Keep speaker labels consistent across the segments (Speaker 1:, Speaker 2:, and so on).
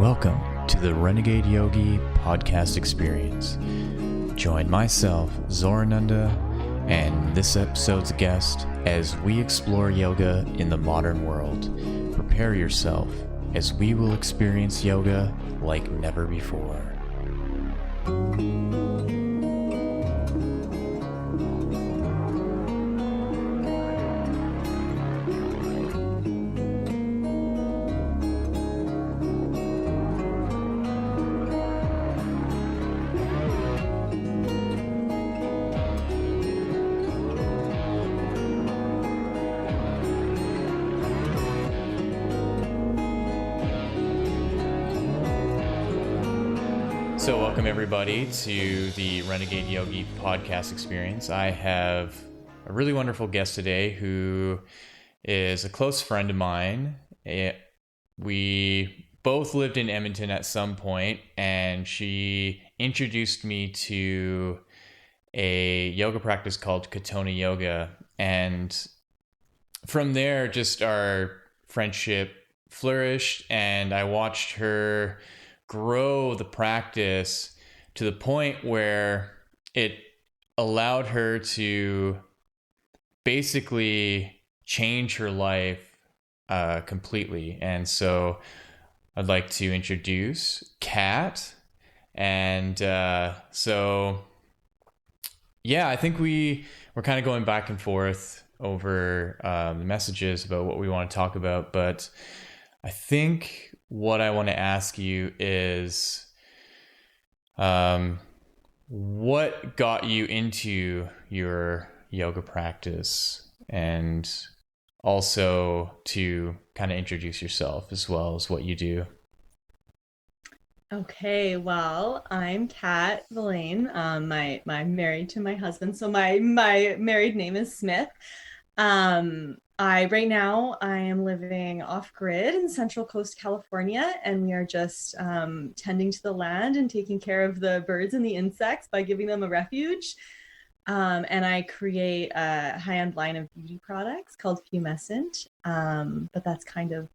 Speaker 1: Welcome to the Renegade Yogi podcast experience. Join myself, Zorananda, and this episode's guest as we explore yoga in the modern world. Prepare yourself as we will experience yoga like never before. So welcome everybody to the Renegade Yogi podcast experience. I have a really wonderful guest today who is a close friend of mine. We both lived in Edmonton at some point, and she introduced me to a yoga practice called Katonah Yoga. And from there, just our friendship flourished, and I watched her grow the practice to the point where it allowed her to basically change her life completely. And so I'd like to introduce Kat. And I think we're kind of going back and forth over the messages about what we want to talk about, but I think what I want to ask you is, what got you into your yoga practice, and also to kind of introduce yourself as well as what you do.
Speaker 2: Okay, well, I'm Kat Villain. I'm married to my husband, so my married name is Smith. Right now I am living off grid in Central Coast, California, and we are just tending to the land and taking care of the birds and the insects by giving them a refuge. And I create a high-end line of beauty products called Fumescent. But that's kind of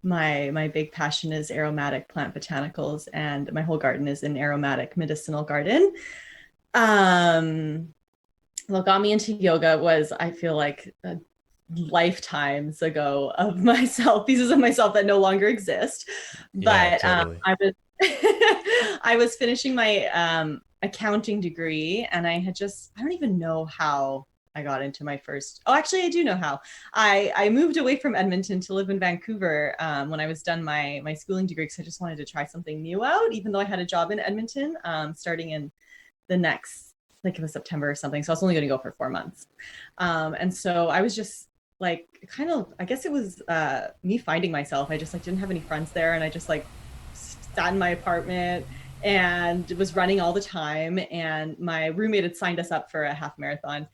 Speaker 2: my big passion is aromatic plant botanicals, and my whole garden is an aromatic medicinal garden. What got me into yoga was, I feel like, lifetimes ago of myself, pieces of myself that no longer exist.
Speaker 1: Yeah,
Speaker 2: But
Speaker 1: totally.
Speaker 2: I was finishing my accounting degree, and I don't even know how I got into my first. Oh, actually, I do know how. I moved away from Edmonton to live in Vancouver when I was done my schooling degree, because I just wanted to try something new out, even though I had a job in Edmonton starting in the next, like, it was September or something. So I was only going to go for 4 months. And so I was just like, kind of, I guess it was me finding myself. I just like didn't have any friends there, and I just like sat in my apartment and was running all the time. And my roommate had signed us up for a half marathon.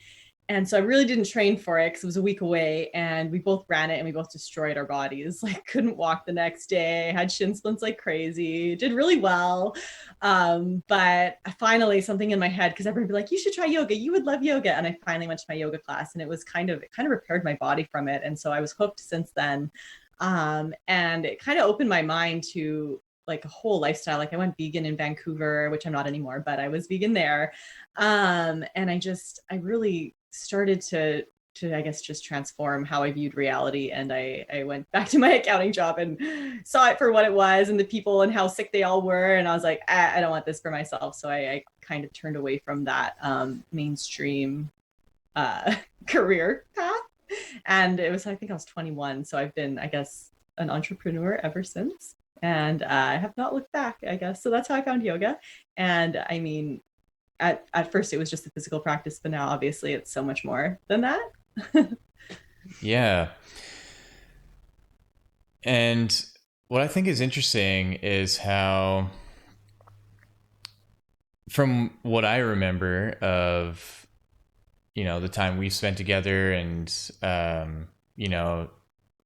Speaker 2: And so I really didn't train for it because it was a week away, and we both ran it and we both destroyed our bodies. Like, couldn't walk the next day, had shin splints like crazy, did really well. But finally, something in my head, because everyone would be like, you should try yoga, you would love yoga. And I finally went to my yoga class, and it kind of repaired my body from it. And so I was hooked since then. And it kind of opened my mind to like a whole lifestyle. Like, I went vegan in Vancouver, which I'm not anymore, but I was vegan there. And I really started to I guess just transform how I viewed reality. And I went back to my accounting job and saw it for what it was, and the people and how sick they all were. And I was like, I don't want this for myself. So I kind of turned away from that mainstream career path. And it was, I think I was 21. So I've been, I guess, an entrepreneur ever since. And I have not looked back, I guess. So that's how I found yoga. And I mean, at first it was just a physical practice, but now obviously it's so much more than that.
Speaker 1: Yeah. And what I think is interesting is how, from what I remember of, the time we spent together, and,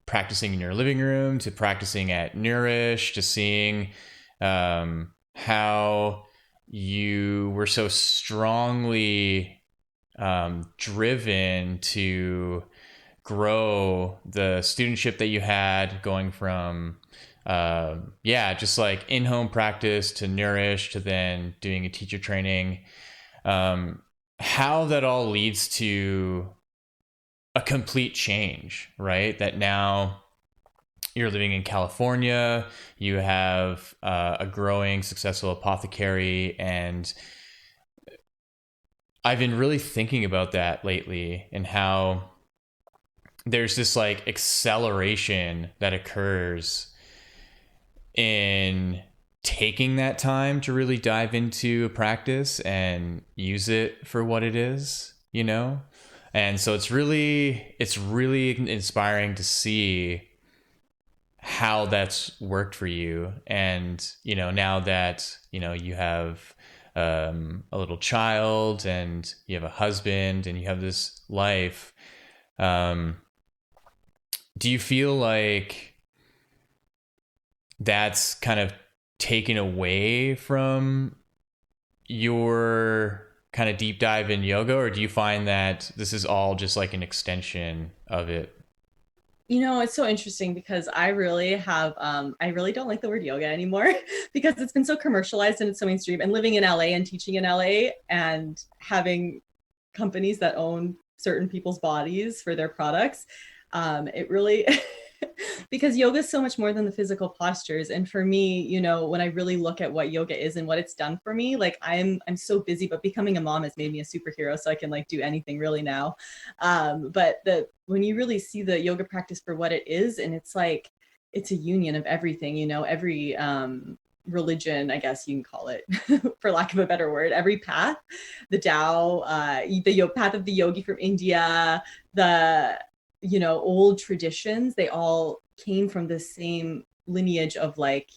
Speaker 1: practicing in your living room to practicing at Nourish, to seeing how you were so strongly driven to grow the studentship that you had, going from Yeah, just like in-home practice to nourish to then doing a teacher training. How that all leads to a complete change, right? That now you're living in California, you have a growing, successful apothecary, and I've been really thinking about that lately and how there's this like acceleration that occurs in taking that time to really dive into a practice and use it for what it is, you know? And so it's really inspiring to see how that's worked for you. And, now that, you have a little child and you have a husband and you have this life, um, do you feel like that's kind of taken away from your kind of deep dive in yoga, or do you find that this is all just like an extension of it?
Speaker 2: It's so interesting because I really don't like the word yoga anymore because it's been so commercialized and it's so mainstream. And living in LA and teaching in LA and having companies that own certain people's bodies for their products, it really because yoga is so much more than the physical postures. And for me, when I really look at what yoga is and what it's done for me, like I'm so busy, but becoming a mom has made me a superhero, so I can like do anything really now. But the when you really see the yoga practice for what it is, and it's like it's a union of everything, every religion, I guess you can call it, for lack of a better word, every path, the Tao, the path of the yogi from India, the old traditions, they all came from the same lineage of like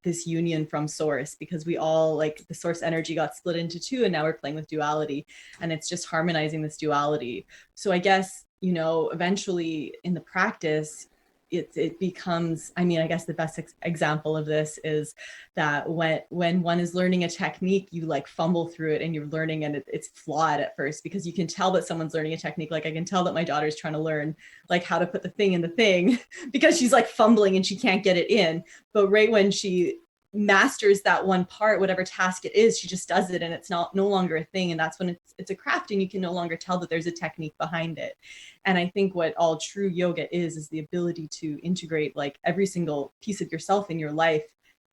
Speaker 2: this union from source, because we all like the source energy got split into two and now we're playing with duality, and it's just harmonizing this duality. So I guess eventually in the practice it becomes, I mean, I guess the best example of this is that when one is learning a technique, you like fumble through it and you're learning, and it's flawed at first because you can tell that someone's learning a technique. Like I can tell that my daughter's trying to learn like how to put the thing in the thing because she's like fumbling and she can't get it in. But right when she masters that one part, whatever task it is, she just does it and it's no longer a thing. And that's when it's a craft and you can no longer tell that there's a technique behind it. And I think what all true yoga is the ability to integrate like every single piece of yourself in your life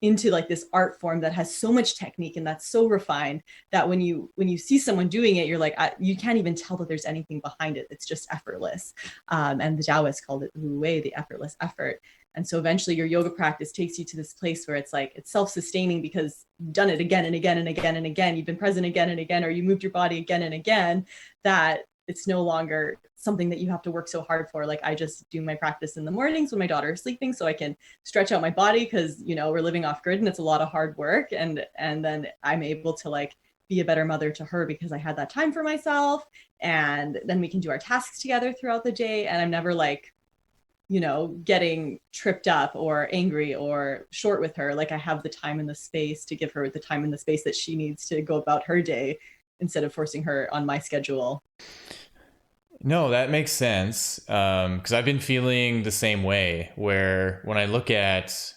Speaker 2: into like this art form that has so much technique and that's so refined that when you see someone doing it, you're like, you can't even tell that there's anything behind it. It's just effortless. And the Taoists called it wu wei, the effortless effort. And so eventually your yoga practice takes you to this place where it's like it's self-sustaining because you've done it again and again and again and again. You've been present again and again, or you moved your body again and again, that it's no longer something that you have to work so hard for. Like I just do my practice in the mornings when my daughter is sleeping so I can stretch out my body because, we're living off grid and it's a lot of hard work. And then I'm able to like be a better mother to her because I had that time for myself. And then we can do our tasks together throughout the day. And I'm never like, getting tripped up or angry or short with her. Like I have the time and the space to give her the time and the space that she needs to go about her day instead of forcing her on my schedule.
Speaker 1: No, that makes sense. Because I've been feeling the same way where when I look at,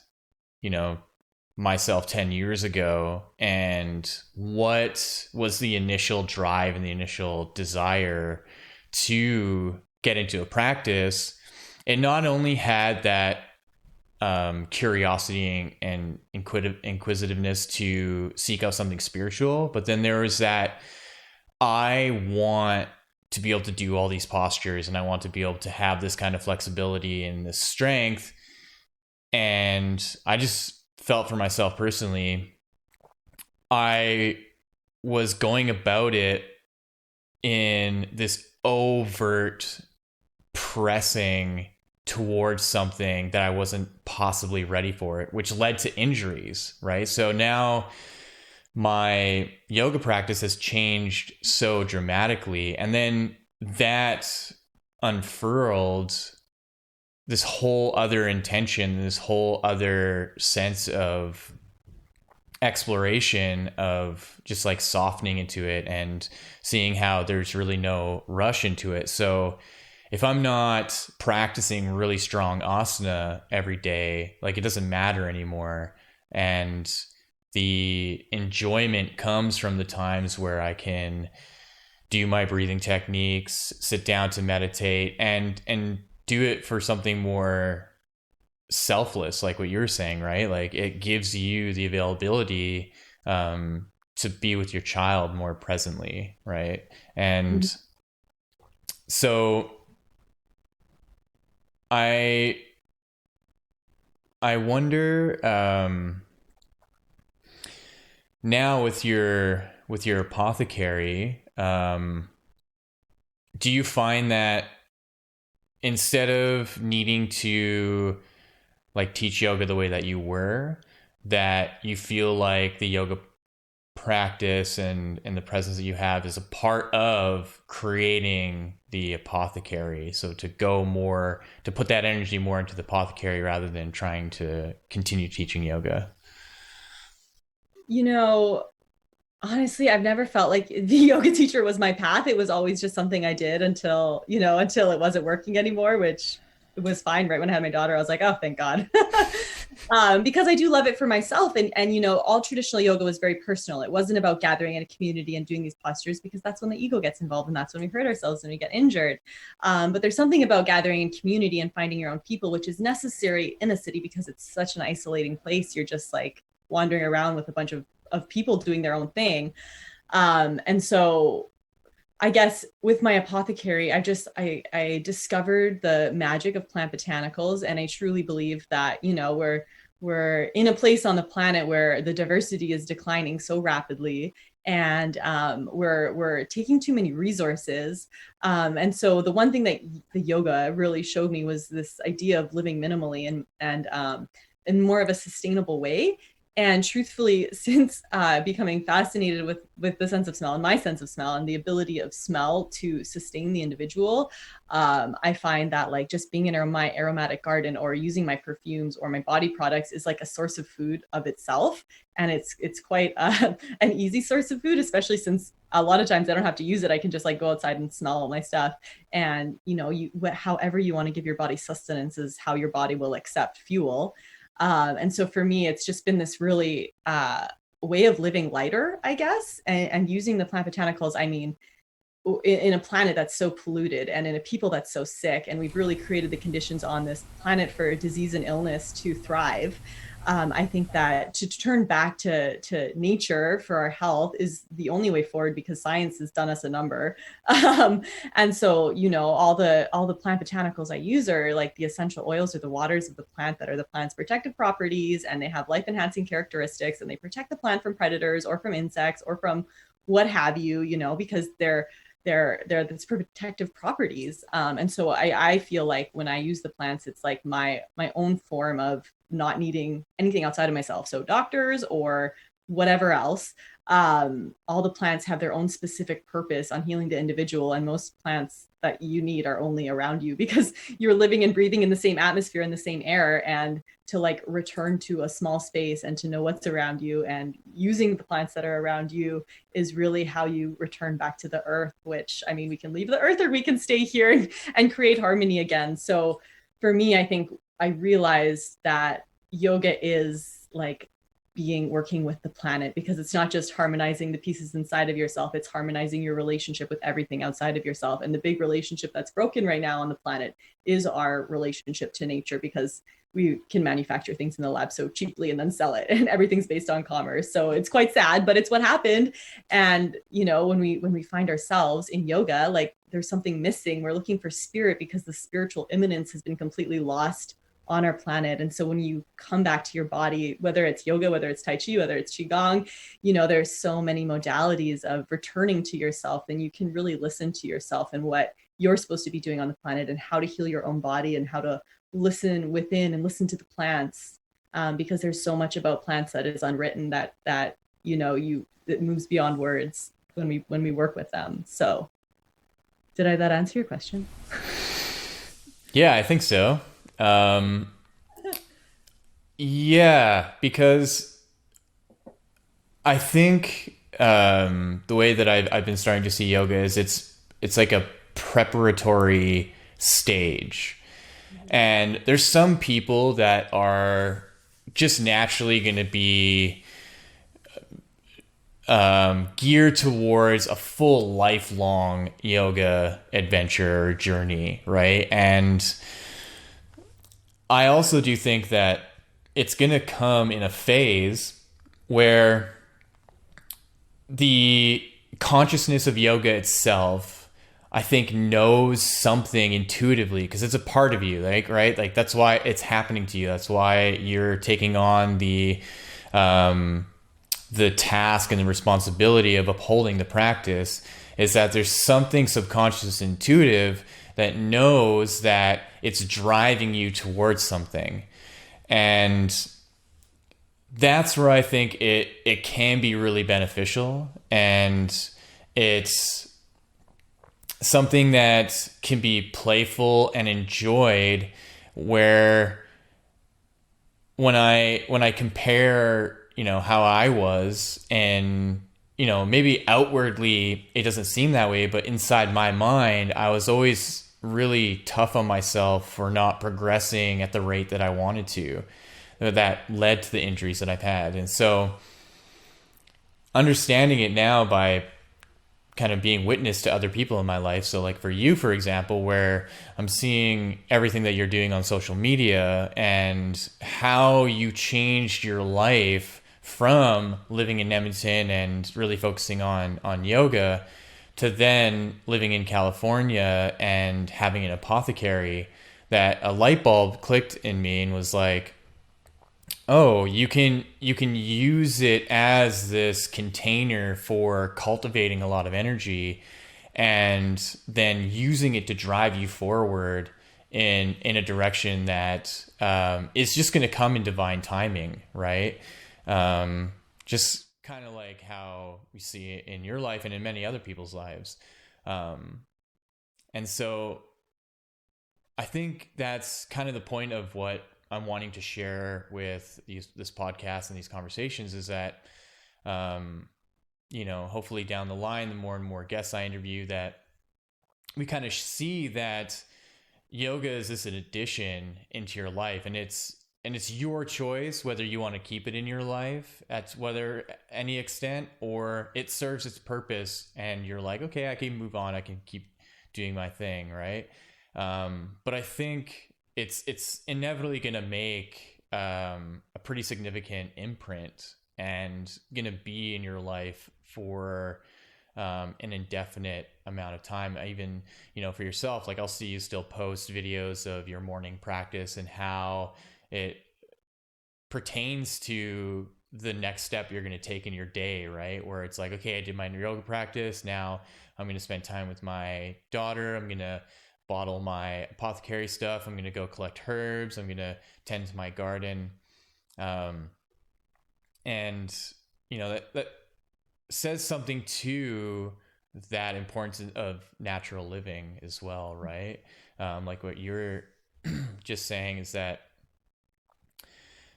Speaker 1: you know, myself 10 years ago and what was the initial drive and the initial desire to get into a practice, it not only had that curiosity and inquisitiveness to seek out something spiritual, but then there was that I want to be able to do all these postures and I want to be able to have this kind of flexibility and this strength. And I just felt for myself personally, I was going about it in this overt pressing towards something that I wasn't possibly ready for it, which led to injuries, right? So now my yoga practice has changed so dramatically. And then that unfurled this whole other intention, this whole other sense of exploration of just like softening into it and seeing how there's really no rush into it. So if I'm not practicing really strong asana every day, like it doesn't matter anymore. And the enjoyment comes from the times where I can do my breathing techniques, sit down to meditate, and do it for something more selfless, like what you're saying, right? Like it gives you the availability to be with your child more presently, right? And
Speaker 2: Mhm.
Speaker 1: so I I wonder, now with your apothecary, do you find that instead of needing to like teach yoga the way that you were, that you feel like the yoga practice and the presence that you have is a part of creating the apothecary, so to go more, to put that energy more into the apothecary rather than trying to continue teaching yoga?
Speaker 2: You know, honestly, I've never felt like the yoga teacher was my path. It was always just something I did until, until it wasn't working anymore, which was fine. Right when I had my daughter, I was like, oh, thank God. Because I do love it for myself. And, all traditional yoga was very personal. It wasn't about gathering in a community and doing these postures, because that's when the ego gets involved and that's when we hurt ourselves and we get injured. But there's something about gathering in community and finding your own people, which is necessary in a city because it's such an isolating place. You're just like wandering around with a bunch of people doing their own thing. And so I guess with my apothecary, I discovered the magic of plant botanicals, and I truly believe that we're in a place on the planet where the diversity is declining so rapidly, and we're taking too many resources. And so the one thing that the yoga really showed me was this idea of living minimally and in more of a sustainable way. And truthfully, since becoming fascinated with the sense of smell and my sense of smell and the ability of smell to sustain the individual, I find that like just being in my aromatic garden or using my perfumes or my body products is like a source of food of itself, and it's quite an easy source of food, especially since a lot of times I don't have to use it. I can just like go outside and smell all my stuff, and however you want to give your body sustenance is how your body will accept fuel. And so for me, it's just been this really way of living lighter, I guess, and using the plant botanicals. I mean, in a planet that's so polluted and in a people that's so sick, and we've really created the conditions on this planet for disease and illness to thrive. I think that to turn back to nature for our health is the only way forward, because science has done us a number. And so all the plant botanicals I use are like the essential oils or the waters of the plant that are the plant's protective properties, and they have life enhancing characteristics, and they protect the plant from predators or from insects or from what have you, because they're this protective properties. And so I feel like when I use the plants, it's like my own form of not needing anything outside of myself. So doctors or whatever else, all the plants have their own specific purpose on healing the individual, and most plants that you need are only around you because you're living and breathing in the same atmosphere, in the same air. And to like return to a small space and to know what's around you and using the plants that are around you is really how you return back to the earth, which, I mean, we can leave the earth or we can stay here and create harmony again. So for me, I think I realized that yoga is like working with the planet, because it's not just harmonizing the pieces inside of yourself, it's harmonizing your relationship with everything outside of yourself. And the big relationship that's broken right now on the planet is our relationship to nature, because we can manufacture things in the lab so cheaply and then sell it, and everything's based on commerce. So it's quite sad, but it's what happened. And when we find ourselves in yoga, like there's something missing. We're looking for spirit because the spiritual immanence has been completely lost on our planet. And so when you come back to your body, whether it's yoga, whether it's tai chi, whether it's qigong, there's so many modalities of returning to yourself, and you can really listen to yourself and what you're supposed to be doing on the planet and how to heal your own body and how to listen within and listen to the plants, because there's so much about plants that is unwritten that it moves beyond words when we work with them. So that answer your question?
Speaker 1: Yeah, I think so. Um, yeah, because I think the way that I've been starting to see yoga is it's like a preparatory stage. And there's some people that are just naturally going to be geared towards a full lifelong yoga adventure journey, right? And I also do think that it's going to come in a phase where the consciousness of yoga itself, I think, knows something intuitively because it's a part of you, like, right? Like, that's why it's happening to you. That's why you're taking on the task and the responsibility of upholding the practice, is that there's something subconscious, intuitive that knows that it's driving you towards something. And that's where I think it can be really beneficial, and it's something that can be playful and enjoyed, where when I compare, how I was, and maybe outwardly it doesn't seem that way, but inside my mind I was always really tough on myself for not progressing at the rate that I wanted to, that led to the injuries that I've had. And so understanding it now by kind of being witness to other people in my life. So like for you, for example, where I'm seeing everything that you're doing on social media and how you changed your life from living in Edmonton and really focusing on yoga to then living in California and having an apothecary, that a light bulb clicked in me and was like, oh, you can use it as this container for cultivating a lot of energy, and then using it to drive you forward in a direction that is just going to come in divine timing, right? Just kind of like how we see it in your life and in many other people's lives. Um, and so I think that's kind of the point of what I'm wanting to share with this podcast and these conversations, is that, hopefully down the line, the more and more guests I interview, that we kind of see that yoga is this an addition into your life, and it's your choice whether you want to keep it in your life at whether any extent, or it serves its purpose and you're like, okay, I can move on, I can keep doing my thing, right? But I think it's inevitably going to make a pretty significant imprint and going to be in your life for an indefinite amount of time. Even, for yourself, like I'll see you still post videos of your morning practice and how it pertains to the next step you're going to take in your day, right? Where it's like, okay, I did my yoga practice. Now I'm going to spend time with my daughter. I'm going to bottle my apothecary stuff. I'm going to go collect herbs. I'm going to tend to my garden. Um, and, that says something to that importance of natural living as well, right? Like what you're just saying is that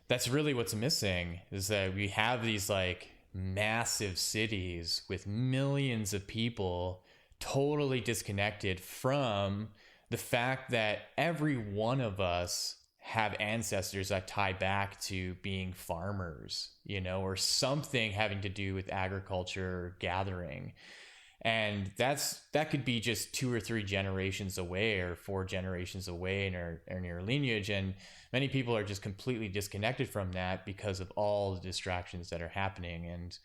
Speaker 1: that's really what's missing, is that we have these like massive cities with millions of people totally disconnected from the fact that every one of us have ancestors that tie back to being farmers, or something having to do with agriculture or gathering. And that could be just 2 or 3 generations away, or 4 generations away in your lineage. And many people are just completely disconnected from that because of all the distractions that are happening. And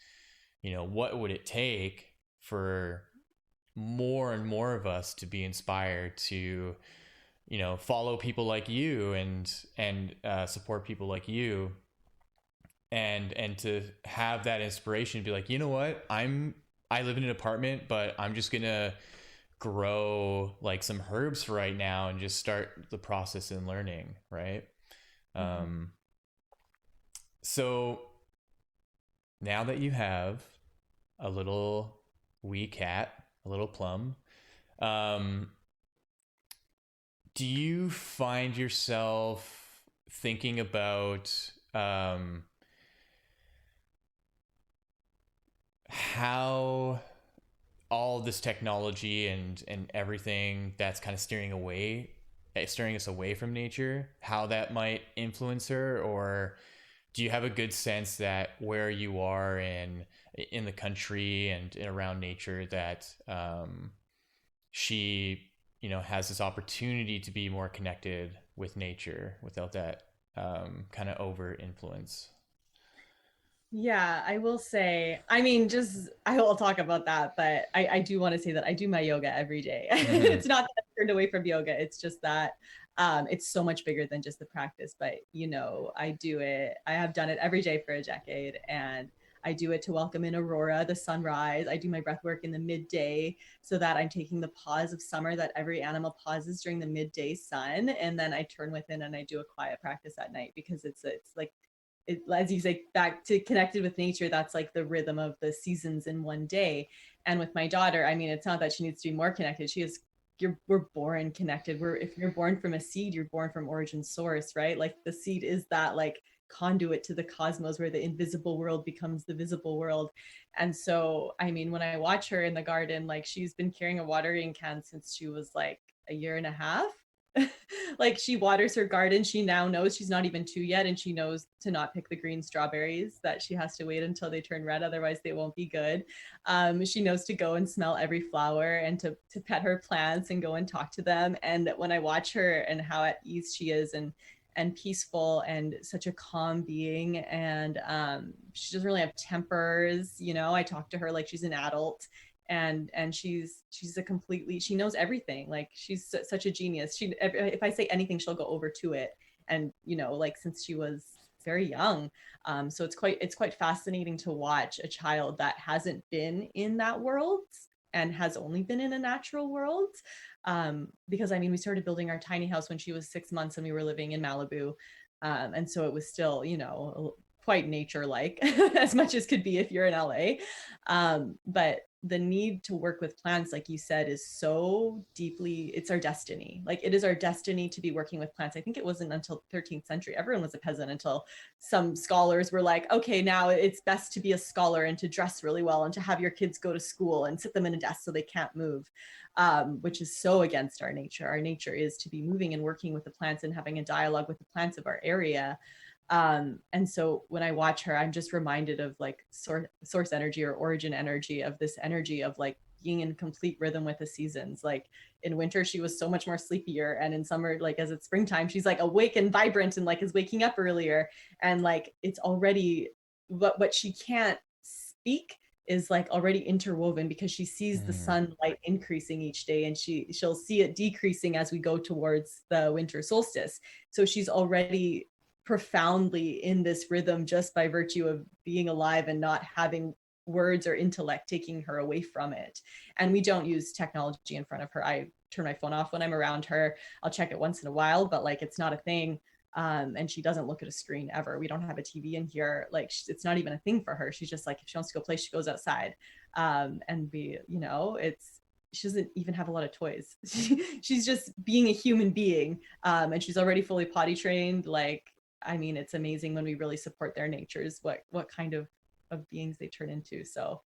Speaker 1: what would it take for more and more of us to be inspired to follow people like you, and support people like you, and to have that inspiration, be like, what, I live in an apartment, but I'm just gonna grow like some herbs for right now and just start the process in learning, right?
Speaker 2: Mm-hmm.
Speaker 1: So now that you have a little wee cat, a little plum, um, do you find yourself thinking about how all this technology and everything that's kind of steering us away from nature, how that might influence her? Or do you have a good sense that where you are in the country and around nature, that she, has this opportunity to be more connected with nature without that kind of over influence?
Speaker 2: Yeah, I will say, I mean, just I will talk about that, but I do want to say that I do my yoga every day.
Speaker 1: Mm-hmm.
Speaker 2: It's not that I've turned away from yoga. It's just that it's so much bigger than just the practice. But I do it. I have done it every day for a decade, and I do it to welcome in aurora, the sunrise. I do my breath work in the midday so that I'm taking the pause of summer that every animal pauses during the midday sun, and then I turn within and I do a quiet practice at night because it's like as you say, back to connected with nature. That's like the rhythm of the seasons in one day. And with my daughter, I mean, it's not that she needs to be more connected. We're born connected. If you're born from a seed, you're born from origin source, right? Like the seed is that like conduit to the cosmos where the invisible world becomes the visible world. And so, I mean, when I watch her in the garden, like she's been carrying a watering can since she was like a year and a half. Like she waters her garden. She now knows she's not even two yet, and she knows to not pick the green strawberries, that she has to wait until they turn red, otherwise they won't be good. She knows to go and smell every flower and to pet her plants and go and talk to them. And when I watch her and how at ease she is and peaceful and such a calm being, and she doesn't really have tempers. I talk to her like she's an adult, and she's she knows everything. Like she's such a genius. If I say anything, she'll go over to it. And like since she was very young. So it's quite fascinating to watch a child that hasn't been in that world and has only been in a natural world. Because I mean, we started building our tiny house when she was 6 months and we were living in Malibu. And so it was still, quite nature like as much as could be if you're in LA. But the need to work with plants, like you said, is so deeply, it's our destiny. Like it is our destiny to be working with plants. I think it wasn't until the 13th century everyone was a peasant, until some scholars were like, okay, now it's best to be a scholar and to dress really well and to have your kids go to school and sit them in a desk so they can't move. Which is so against our nature. Our nature is to be moving and working with the plants and having a dialogue with the plants of our area. And so when I watch her, I'm just reminded of like source energy or origin energy, of this energy of like being in complete rhythm with the seasons. Like in winter, she was so much more sleepier. And in summer, like as it's springtime, she's like awake and vibrant and like is waking up earlier. And like, it's already what she can't speak is like already interwoven, because she sees the
Speaker 1: Mm.
Speaker 2: sunlight increasing each day, and she'll see it decreasing as we go towards the winter solstice. So she's already profoundly in this rhythm just by virtue of being alive and not having words or intellect taking her away from it. And we don't use technology in front of her. I turn my phone off when I'm around her. I'll check it once in a while, but like it's not a thing. And she doesn't look at a screen ever. We don't have a TV in here. Like it's not even a thing for her. She's just like, if she wants to go play, she goes outside. And she doesn't even have a lot of toys. She's just being a human being. And she's already fully potty trained. Like, I mean, it's amazing when we really support their natures, what kind of beings they turn into. So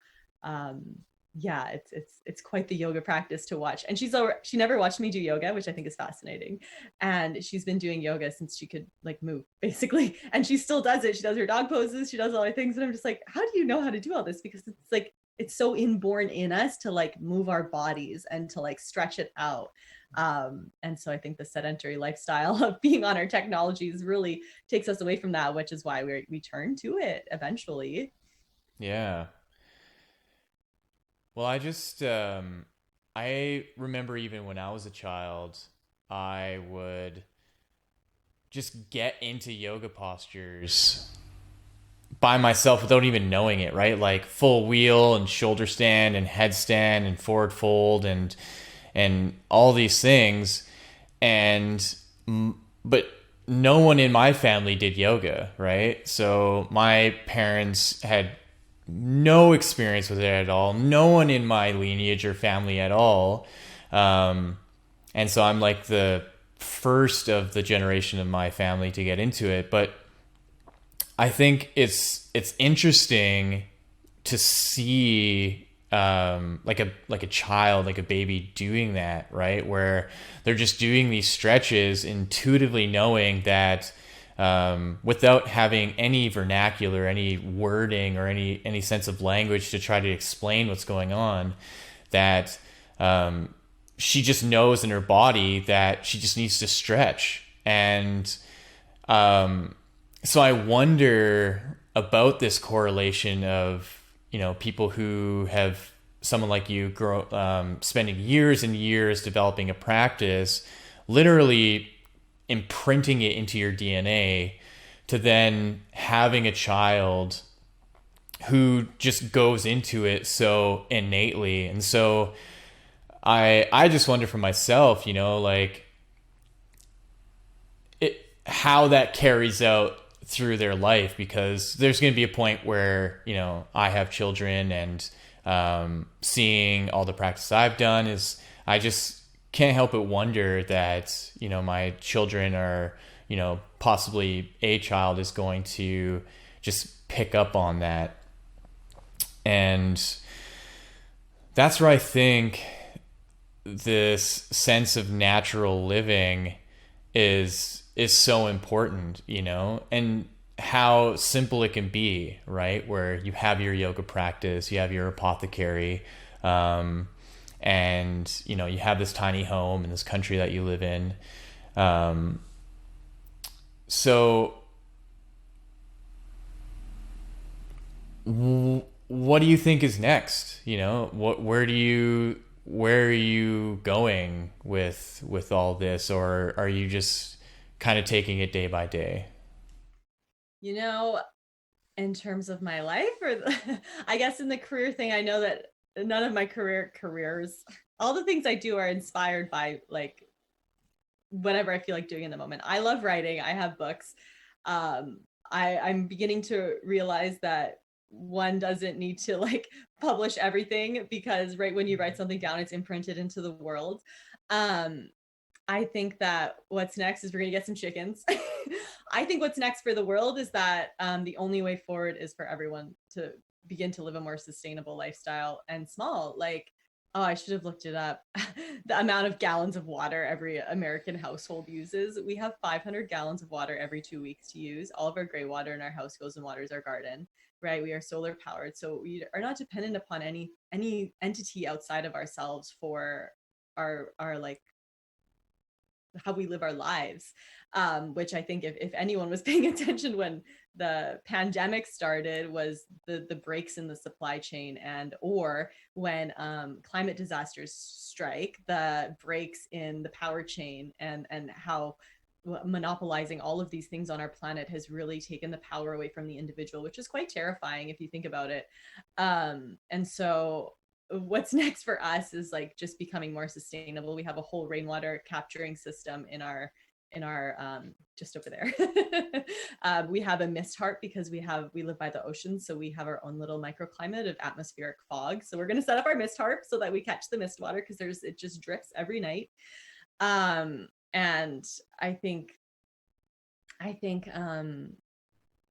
Speaker 2: yeah, it's quite the yoga practice to watch. And she never watched me do yoga, which I think is fascinating. And she's been doing yoga since she could like move, basically. And she still does it. She does her dog poses, she does all her things. And I'm just like, how do you know how to do all this? Because it's like it's so inborn in us to like move our bodies and to like stretch it out. And so I think the sedentary lifestyle of being on our technologies really takes us away from that, which is why we turn to it eventually.
Speaker 1: Yeah. Well, I remember even when I was a child, I would just get into yoga postures by myself without even knowing it, right? Like full wheel and shoulder stand and headstand and forward fold and all these things. And but no one in my family did yoga, right? So my parents had no experience with it at all. No one in my lineage or family at all. And so I'm like the first of the generation of my family to get into it. But I think it's interesting to see like a child, like a baby doing that, right? Where they're just doing these stretches, intuitively knowing that without having any vernacular, any wording, or any sense of language to try to explain what's going on, that she just knows in her body that she just needs to stretch. And so I wonder about this correlation of, people who have someone like you spending years and years developing a practice, literally imprinting it into your DNA, to then having a child who just goes into it so innately. And so I just wonder for myself, like how that carries out through their life, because there's going to be a point where I have children, and seeing all the practice I've done, is I just can't help but wonder that my children are possibly a child is going to just pick up on that. And that's where I think this sense of natural living is so important, and how simple it can be, right? Where you have your yoga practice, you have your apothecary, and you have this tiny home in this country that you live in. So what do you think is next? Where are you going with all this, or are you just kind of taking it day by day?
Speaker 2: You know, in terms of my life, or I guess in the career thing, I know that none of my careers, all the things I do are inspired by like whatever I feel like doing in the moment. I love writing. I have books. I'm beginning to realize that one doesn't need to like publish everything, because right when you write something down, it's imprinted into the world. Um, I think that what's next is we're gonna get some chickens. I think what's next for the world is that the only way forward is for everyone to begin to live a more sustainable lifestyle and small. Like, oh, I should have looked it up. The amount of gallons of water every American household uses. We have 500 gallons of water every 2 weeks to use. All of our gray water in our house goes and waters our garden. Right, we are solar powered, so we are not dependent upon any entity outside of ourselves for our like how we live our lives, which I think if anyone was paying attention when the pandemic started, was the breaks in the supply chain, and or when climate disasters strike, the breaks in the power chain, and how monopolizing all of these things on our planet has really taken the power away from the individual, which is quite terrifying if you think about it. And so what's next for us is like just becoming more sustainable. We have a whole rainwater capturing system in our just over there. We have a mist harp because we live by the ocean, so we have our own little microclimate of atmospheric fog. So we're going to set up our mist harp so that we catch the mist water, because it just drips every night. And I think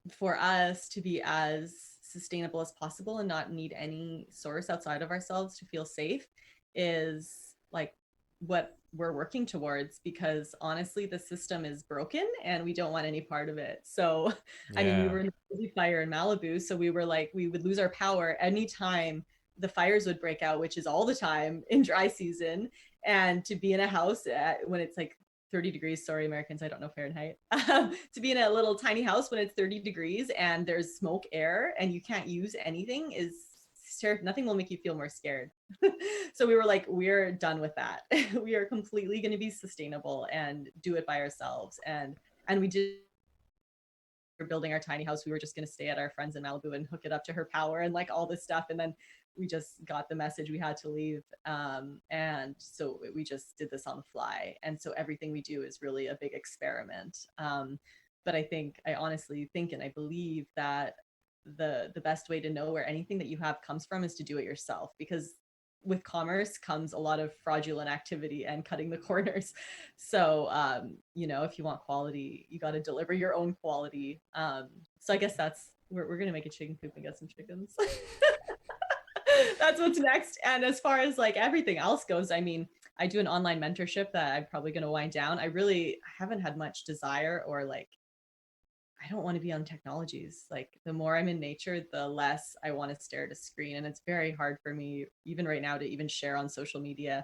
Speaker 2: for us to be as sustainable as possible and not need any source outside of ourselves to feel safe is like what we're working towards, because honestly the system is broken and we don't want any part of it. So I mean, we
Speaker 1: Yeah.
Speaker 2: were in the fire in Malibu, so we were like, we would lose our power anytime the fires would break out, which is all the time in dry season. And to be in a house when it's like 30 degrees, sorry Americans, I don't know Fahrenheit, to be in a little tiny house when it's 30 degrees and there's smoke air and you can't use anything is nothing will make you feel more scared. So we were like, we're done with that. We are completely going to be sustainable and do it by ourselves. And we did. We're building our tiny house. We were just going to stay at our friends in Malibu and hook it up to her power and like all this stuff. And then we just got the message we had to leave. And so we just did this on the fly. And so everything we do is really a big experiment. But I honestly think and I believe that the best way to know where anything that you have comes from is to do it yourself, because with commerce comes a lot of fraudulent activity and cutting the corners. So if you want quality, you got to deliver your own quality. So I guess that's we're gonna make a chicken coop and get some chickens. That's what's next. And as far as like everything else goes, I mean, I do an online mentorship that I'm probably going to wind down. I haven't had much desire or like, I don't want to be on technologies. Like the more I'm in nature, the less I want to stare at a screen. And it's very hard for me, even right now, to even share on social media.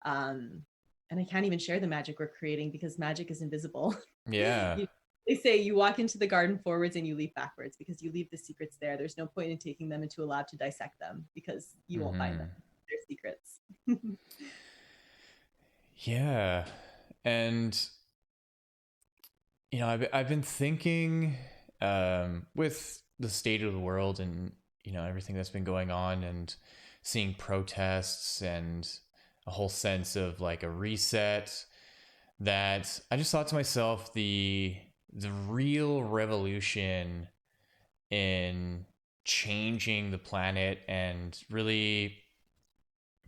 Speaker 2: Um, and I can't even share the magic we're creating because magic is invisible.
Speaker 1: Yeah.
Speaker 2: you, they say you walk into the garden forwards and you leave backwards because you leave the secrets there. There's no point in taking them into a lab to dissect them because you won't find them.
Speaker 1: Hmm.
Speaker 2: They're secrets.
Speaker 1: Yeah. And I've been thinking, with the state of the world and everything that's been going on, and seeing protests and a whole sense of like a reset, that I just thought to myself, the real revolution in changing the planet and really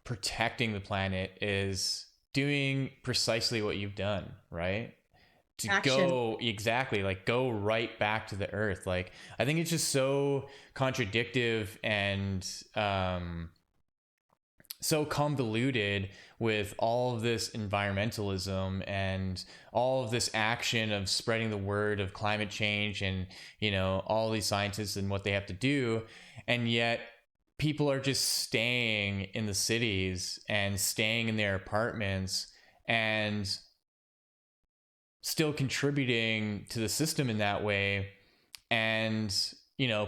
Speaker 1: protecting the planet is doing precisely what you've done, right? To
Speaker 2: Action.
Speaker 1: go exactly, like, go right back to the earth. Like, I think it's just so contradictive and so convoluted with all of this environmentalism and all of this action of spreading the word of climate change, and all these scientists and what they have to do, and yet people are just staying in the cities and staying in their apartments and still contributing to the system in that way, and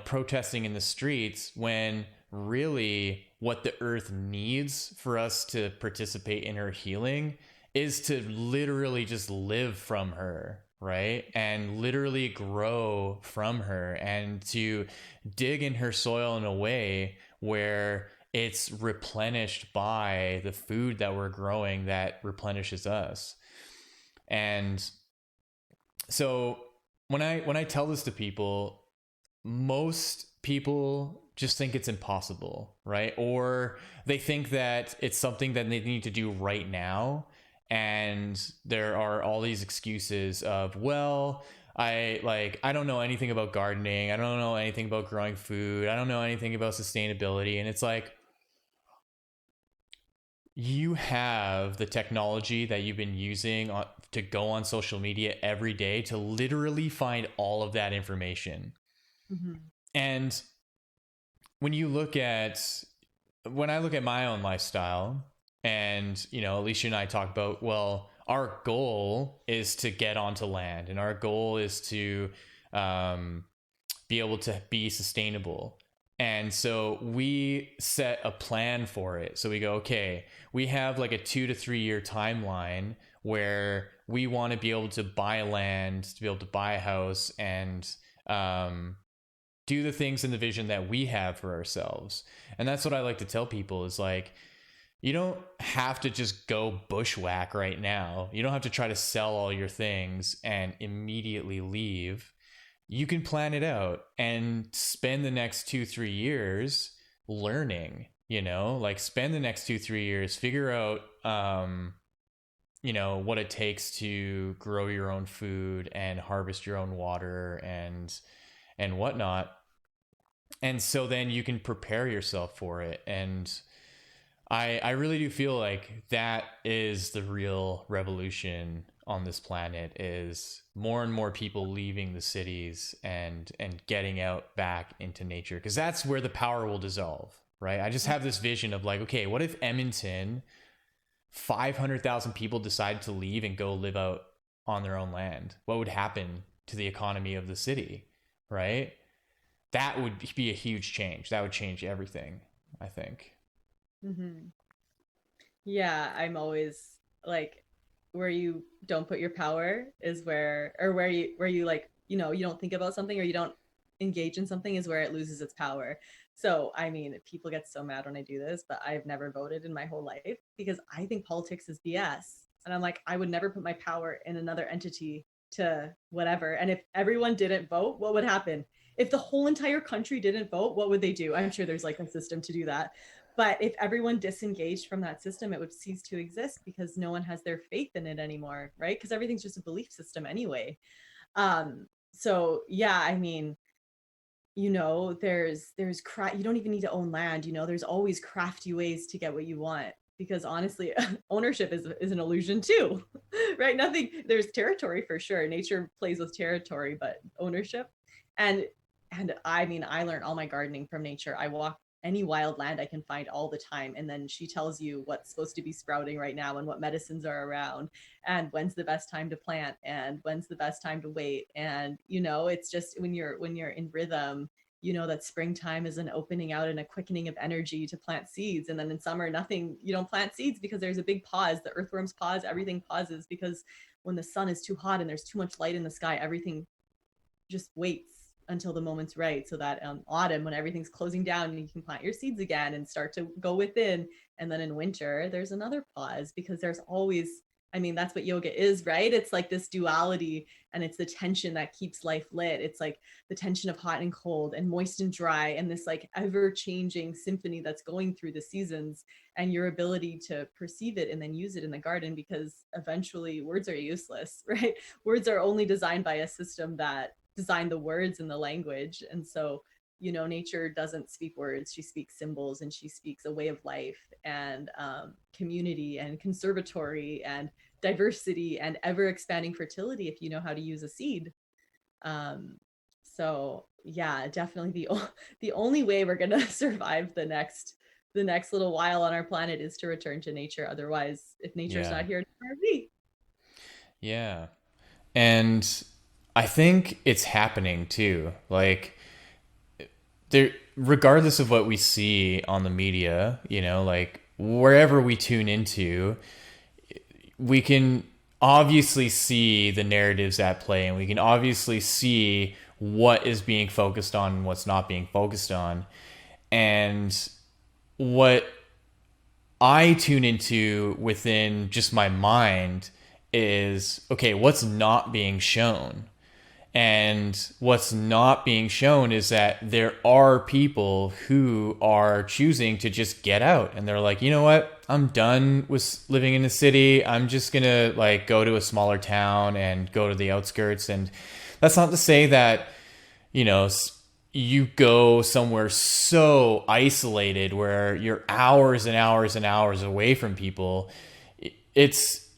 Speaker 1: protesting in the streets, when really what the earth needs for us to participate in her healing is to literally just live from her, right? And literally grow from her, and to dig in her soil in a way where it's replenished by the food that we're growing that replenishes us. And so when I tell this to people, most people just think it's impossible, right? Or they think that it's something that they need to do right now. And there are all these excuses of, well, I don't know anything about gardening. I don't know anything about growing food. I don't know anything about sustainability. And it's like, you have the technology that you've been using to go on social media every day to literally find all of that information.
Speaker 2: Mm-hmm.
Speaker 1: And when you look at when I look at my own lifestyle, and Alicia and I talk about, well, our goal is to get onto land, and our goal is to um, be able to be sustainable. And so we set a plan for it. So we go, okay, we have like a 2 to 3 year timeline where we want to be able to buy land, to be able to buy a house, and do the things in the vision that we have for ourselves. And that's what I like to tell people is like, you don't have to just go bushwhack right now. You don't have to try to sell all your things and immediately leave. You can plan it out and spend the next 2 3 years learning, like spend the next 2 3 years, figure out what it takes to grow your own food and harvest your own water and whatnot. And so then you can prepare yourself for it. And I really do feel like that is the real revolution on this planet, is more and more people leaving the cities and getting out back into nature, because that's where the power will dissolve, right? I just have this vision of like, okay, what if Edmonton, 500,000 people decided to leave and go live out on their own land? What would happen to the economy of the city, right? That would be a huge change. That would change everything, I think.
Speaker 2: Mm-hmm. Yeah, I'm always like where you don't put your power is where or where you like, you don't think about something or you don't engage in something is where it loses its power. So, I mean, people get so mad when I do this, but I've never voted in my whole life because I think politics is BS. And I'm like, I would never put my power in another entity to whatever. And if everyone didn't vote, what would happen? If the whole entire country didn't vote, what would they do? I'm sure there's like a system to do that. But if everyone disengaged from that system, it would cease to exist because no one has their faith in it anymore, right? Because everything's just a belief system anyway. So yeah, I mean, you don't even need to own land. There's always crafty ways to get what you want, because honestly, ownership is an illusion too. Right? Nothing, there's territory for sure. Nature plays with territory, but ownership. And and I mean, I learned all my gardening from nature. I walk any wild land I can find all the time, and then she tells you what's supposed to be sprouting right now and what medicines are around, and when's the best time to plant and when's the best time to wait. And it's just when you're in rhythm, that springtime is an opening out and a quickening of energy to plant seeds. And then in summer, nothing, you don't plant seeds because there's a big pause. The earthworms pause, everything pauses, because when the sun is too hot and there's too much light in the sky, everything just waits until the moment's right, so that autumn, when everything's closing down, you can plant your seeds again and start to go within. And then in winter, there's another pause, because there's always, I mean, that's what yoga is, right? It's like this duality, and it's the tension that keeps life lit. It's like the tension of hot and cold and moist and dry, and this like ever changing symphony that's going through the seasons, and your ability to perceive it and then use it in the garden, because eventually words are useless, right? Words are only designed by a system that designed the words and the language. And so nature doesn't speak words, she speaks symbols, and she speaks a way of life, and community and conservatory and diversity and ever expanding fertility, if you know how to use a seed. um, so yeah, definitely the only way we're going to survive the next little while on our planet is to return to nature. Otherwise, if nature's
Speaker 1: Yeah.
Speaker 2: not here, nor are we.
Speaker 1: Yeah. And I think it's happening too. Like there, regardless of what we see on the media, like wherever we tune into, we can obviously see the narratives at play, and we can obviously see what is being focused on and what's not being focused on. And what I tune into within just my mind is, okay, what's not being shown? And what's not being shown is that there are people who are choosing to just get out, and they're like, you know what? I'm done with living in the city. I'm just going to like go to a smaller town and go to the outskirts. And that's not to say that, you know, you go somewhere so isolated where you're hours and hours and hours away from people. It's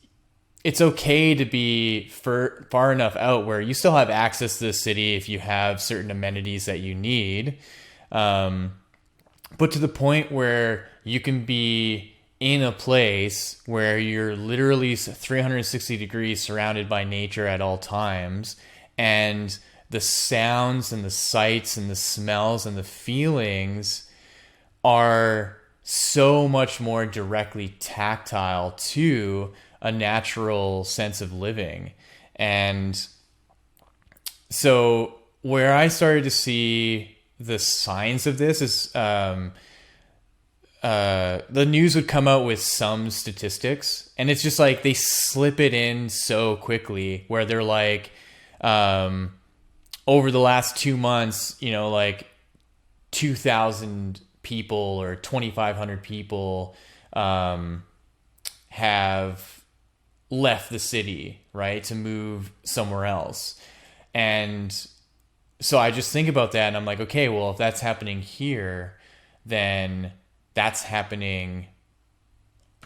Speaker 1: it's okay to be far enough out where you still have access to the city if you have certain amenities that you need, but to the point where you can be in a place where you're literally 360 degrees surrounded by nature at all times, and the sounds and the sights and the smells and the feelings are so much more directly tactile to a natural sense of living. And so where I started to see the signs of this is the news would come out with some statistics, and it's just like they slip it in so quickly where they're like, over the last 2 months, like 2,000 people or 2,500 people have left the city, right, to move somewhere else. And so I just think about that and I'm like, okay, well, if that's happening here, then that's happening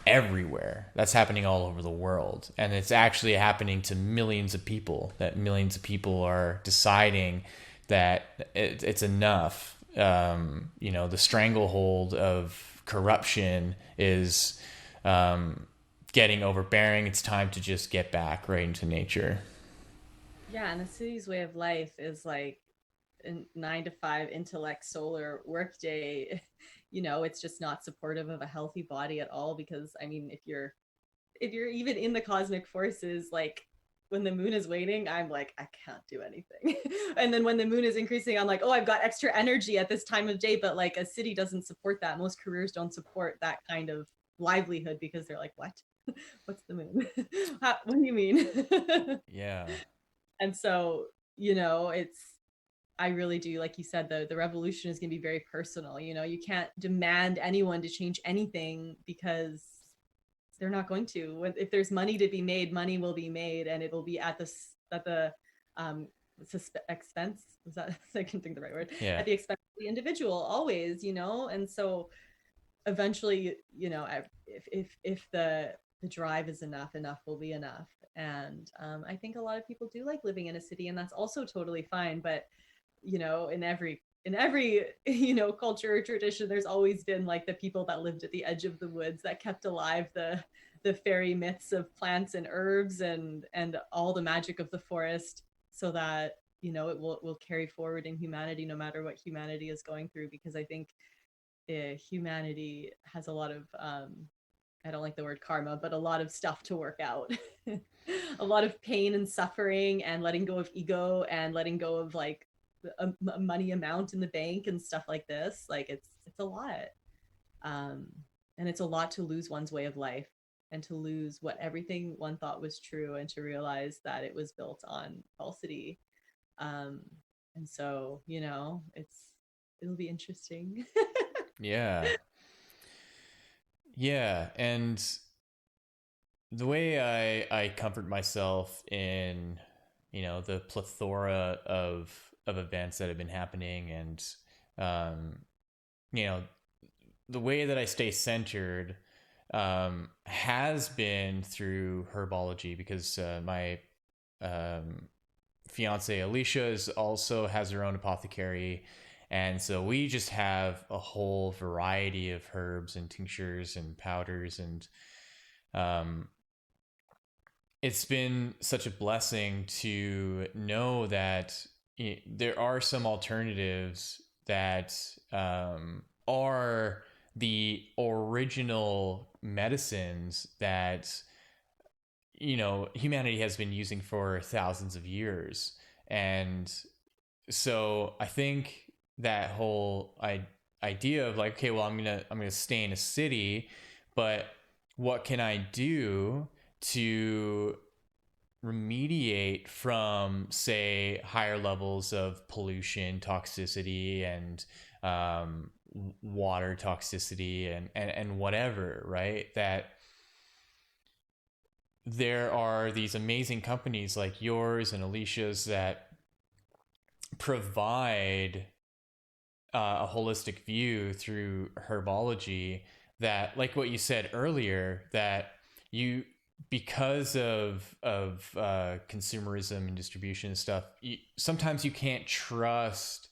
Speaker 1: everywhere. That's happening all over the world. And it's actually happening to millions of people, that millions of people are deciding that it's enough. The stranglehold of corruption is getting overbearing. It's time to just get back right into nature.
Speaker 2: Yeah, and the city's way of life is like a 9 to 5 intellect solar workday. It's just not supportive of a healthy body at all. Because I mean, if you're even in the cosmic forces, like when the moon is waning, I'm like, I can't do anything. And then when the moon is increasing, I'm like, oh, I've got extra energy at this time of day. But like a city doesn't support that. Most careers don't support that kind of livelihood, because they're like, what? What's the moon? What do you mean?
Speaker 1: Yeah.
Speaker 2: And so, it's, I really do, like you said, the revolution is going to be very personal. You can't demand anyone to change anything, because they're not going to. If there's money to be made, money will be made, and it will be at the expense, was that I can think the right word,
Speaker 1: Yeah.
Speaker 2: at the expense of the individual always, and so eventually, if the drive is enough, enough will be enough. And I think a lot of people do like living in a city, and that's also totally fine. But in every culture or tradition, there's always been like the people that lived at the edge of the woods that kept alive the fairy myths of plants and herbs and all the magic of the forest, so that it will carry forward in humanity no matter what humanity is going through. Because I think humanity has a lot of I don't like the word karma, but a lot of stuff to work out. A lot of pain and suffering, and letting go of ego, and letting go of like a money amount in the bank and stuff like this. Like it's a lot. um and it's a lot to lose one's way of life, and to lose what everything one thought was true, and to realize that it was built on falsity. um and so it'll be interesting.
Speaker 1: Yeah. Yeah. And the way I comfort myself in, the plethora of events that have been happening, and um, you know, the way that I stay centered has been through herbology, because my um, fiance Alicia also has her own apothecary, and so we just have a whole variety of herbs and tinctures and powders, and um, it's been such a blessing to know that there are some alternatives that are the original medicines that humanity has been using for thousands of years. And so I think that whole idea of like, okay, well, I'm gonna stay in a city, but what can I do to remediate from, say, higher levels of pollution, toxicity, and water toxicity, and whatever, right? That there are these amazing companies like yours and Alicia's that provide a holistic view through herbology, that, like what you said earlier, that you, because of consumerism and distribution and stuff, sometimes you can't trust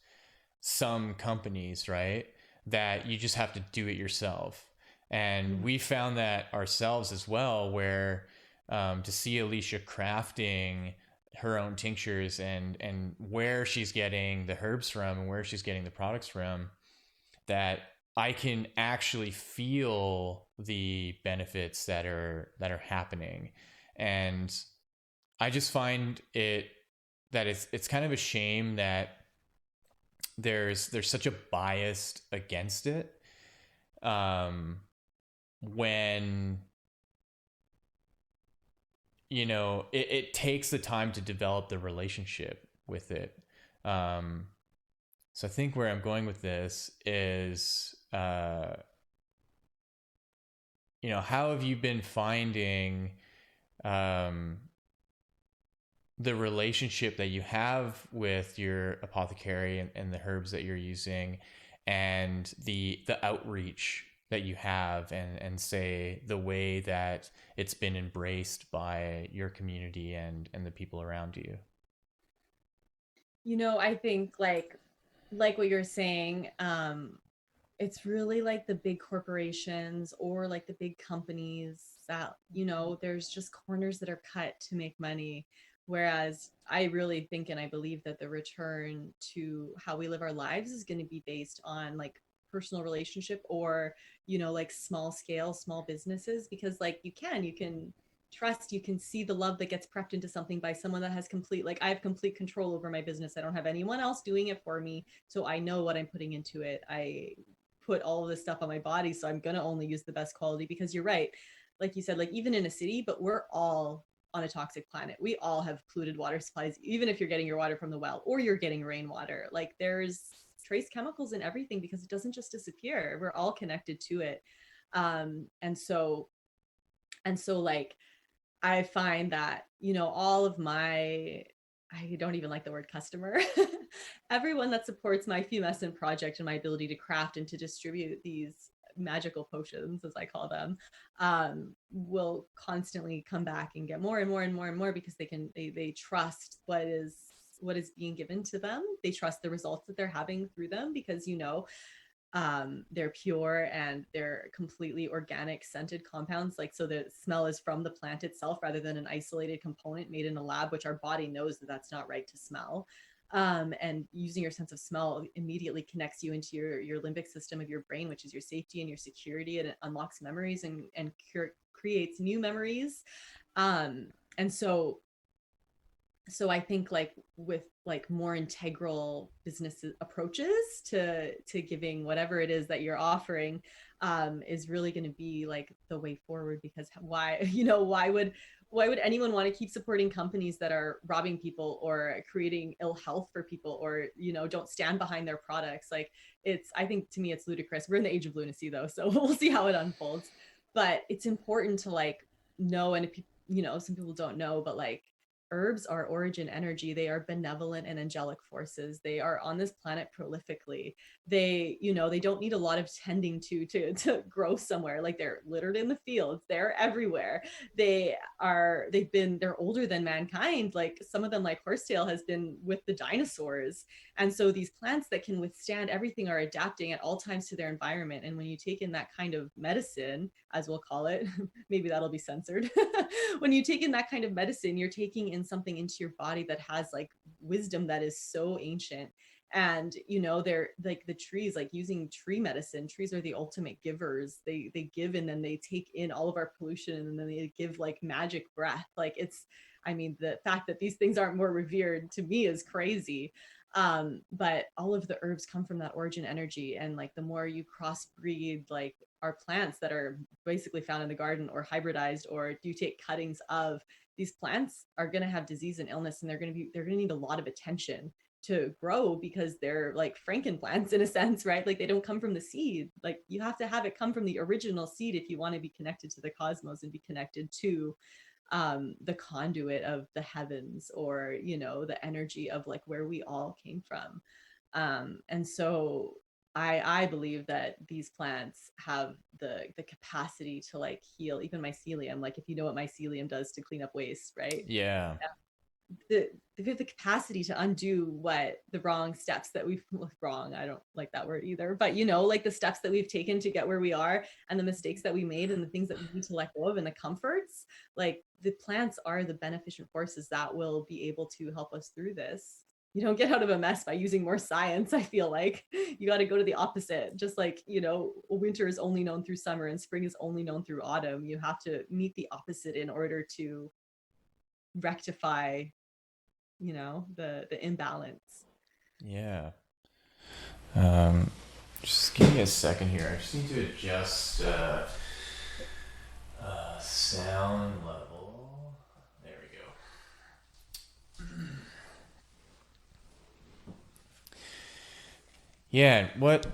Speaker 1: some companies, right? That you just have to do it yourself. And
Speaker 2: Mm.
Speaker 1: we found that ourselves as well, where to see Alicia crafting her own tinctures, and where she's getting the herbs from and where she's getting the products from, that I can actually feel the benefits that are happening. And I just find it that it's kind of a shame that there's such a bias against it, when it takes the time to develop the relationship with it. um, so I think where I'm going with this is, how have you been finding um, the relationship that you have with your apothecary, and the herbs that you're using, and the outreach that you have, and say the way that it's been embraced by your community and the people around you?
Speaker 2: I think like what you're saying, it's really like the big corporations or like the big companies that, there's just corners that are cut to make money. Whereas I really think and I believe that the return to how we live our lives is going to be based on like personal relationship, or, like small scale, small businesses. Because like you can trust, you can see the love that gets prepped into something by someone that has complete, like I have complete control over my business. I don't have anyone else doing it for me. So I know what I'm putting into it. I put all of this stuff on my body, so I'm going to only use the best quality. Because you're right, like you said, like even in a city, but we're all on a toxic planet. We all have polluted water supplies, even if you're getting your water from the well or you're getting rainwater. Like there's trace chemicals in everything, because it doesn't just disappear. We're all connected to it. And so like I find that, all of my I don't even like the word customer. Everyone that supports my fumescent project and my ability to craft and to distribute these magical potions, as I call them, will constantly come back and get more and more and more and more, because they trust what is being given to them. They trust the results that they're having through them, because they're pure and they're completely organic scented compounds, like, so the smell is from the plant itself rather than an isolated component made in a lab, which our body knows that that's not right to smell. And using your sense of smell immediately connects you into your limbic system of your brain, which is your safety and your security, and it unlocks memories and creates new memories. And so I think, like, with like more integral business approaches to giving whatever it is that you're offering, is really going to be like the way forward. Because why, why would anyone want to keep supporting companies that are robbing people or creating ill health for people, or don't stand behind their products? Like, I think, to me, it's ludicrous. We're in the age of lunacy, though, so we'll see how it unfolds. But it's important to, like, know. And if some people don't know, but like, herbs are origin energy. They are benevolent and angelic forces. They are on this planet prolifically. They don't need a lot of tending to grow somewhere. Like, they're littered in the fields. They're everywhere. They're older than mankind. Like, some of them, like horsetail, has been with the dinosaurs. And so these plants that can withstand everything are adapting at all times to their environment. And when you take in that kind of medicine, as we'll call it, maybe that'll be censored. When you take in that kind of medicine, you're taking in something into your body that has like wisdom that is so ancient. And they're like the trees, like using tree medicine. Trees are the ultimate givers. They give, and then they take in all of our pollution, and then they give like magic breath. Like, the fact that these things aren't more revered, to me, is crazy. But all of the herbs come from that origin energy. And like, the more you crossbreed like our plants that are basically found in the garden, or hybridized, or you take cuttings of these plants, are going to have disease and illness, and they're going to need a lot of attention to grow, because they're like frankenplants in a sense, right? Like, they don't come from the seed. Like, you have to have it come from the original seed if you want to be connected to the cosmos and be connected to the conduit of the heavens, or the energy of like where we all came from. And so I believe that these plants have the capacity to like heal even mycelium. Like, if you know what mycelium does to clean up waste, right?
Speaker 1: Yeah.
Speaker 2: They have the capacity to undo what the wrong steps that we've wrong, I don't like that word either, but like the steps that we've taken to get where we are, and the mistakes that we made, and the things that we need to let go of, and the comforts. Like, the plants are the beneficent forces that will be able to help us through this. You don't get out of a mess by using more science. I feel like you got to go to the opposite. Just like, winter is only known through summer and spring is only known through autumn. You have to meet the opposite in order to rectify the imbalance.
Speaker 1: Yeah. Um, just give me a second here. I just need to adjust sound level. There we go. Yeah, what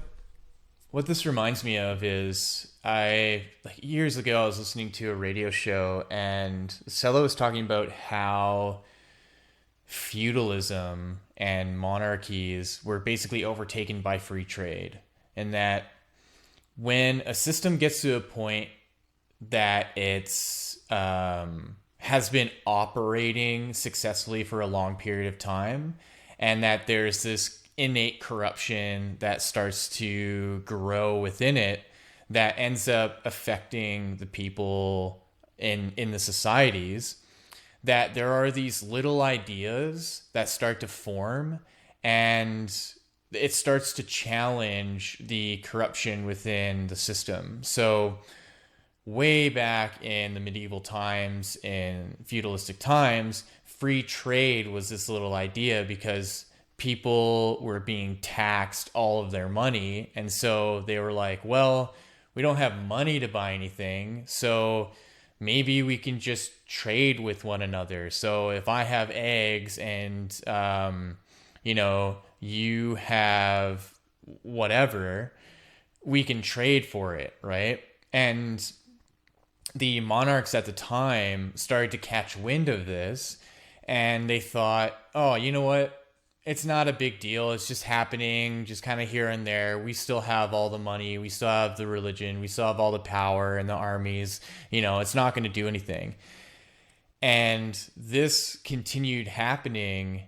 Speaker 1: this reminds me of is, like years ago I was listening to a radio show, and Cello was talking about how feudalism and monarchies were basically overtaken by free trade, and that when a system gets to a point that it's has been operating successfully for a long period of time, and that there's this innate corruption that starts to grow within it, that ends up affecting the people in the societies, that there are these little ideas that start to form, and it starts to challenge the corruption within the system. So way back in the medieval times, in feudalistic times, free trade was this little idea, because people were being taxed all of their money. And so they were like, well, we don't have money to buy anything, so maybe we can just trade with one another. So if I have eggs and, you have whatever, we can trade for it, right? And the monarchs at the time started to catch wind of this, And they thought, oh, you know what? It's not a big deal. It's just happening, just kind of here and there. We still have all the money. We still have the religion. We still have all the power and the armies. It's not going to do anything. And this continued happening,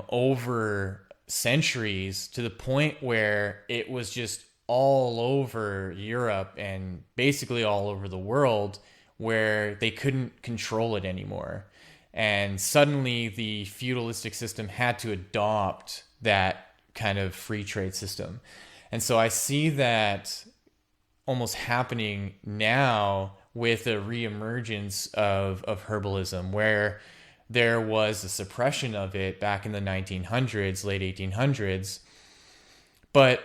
Speaker 1: over centuries to the point where it was just all over Europe and basically all over the world where they couldn't control it anymore. And suddenly the feudalistic system had to adopt that kind of free trade system. And so I see that almost happening now with a reemergence of herbalism, where there was a suppression of it back in the 1900s, late 1800s, but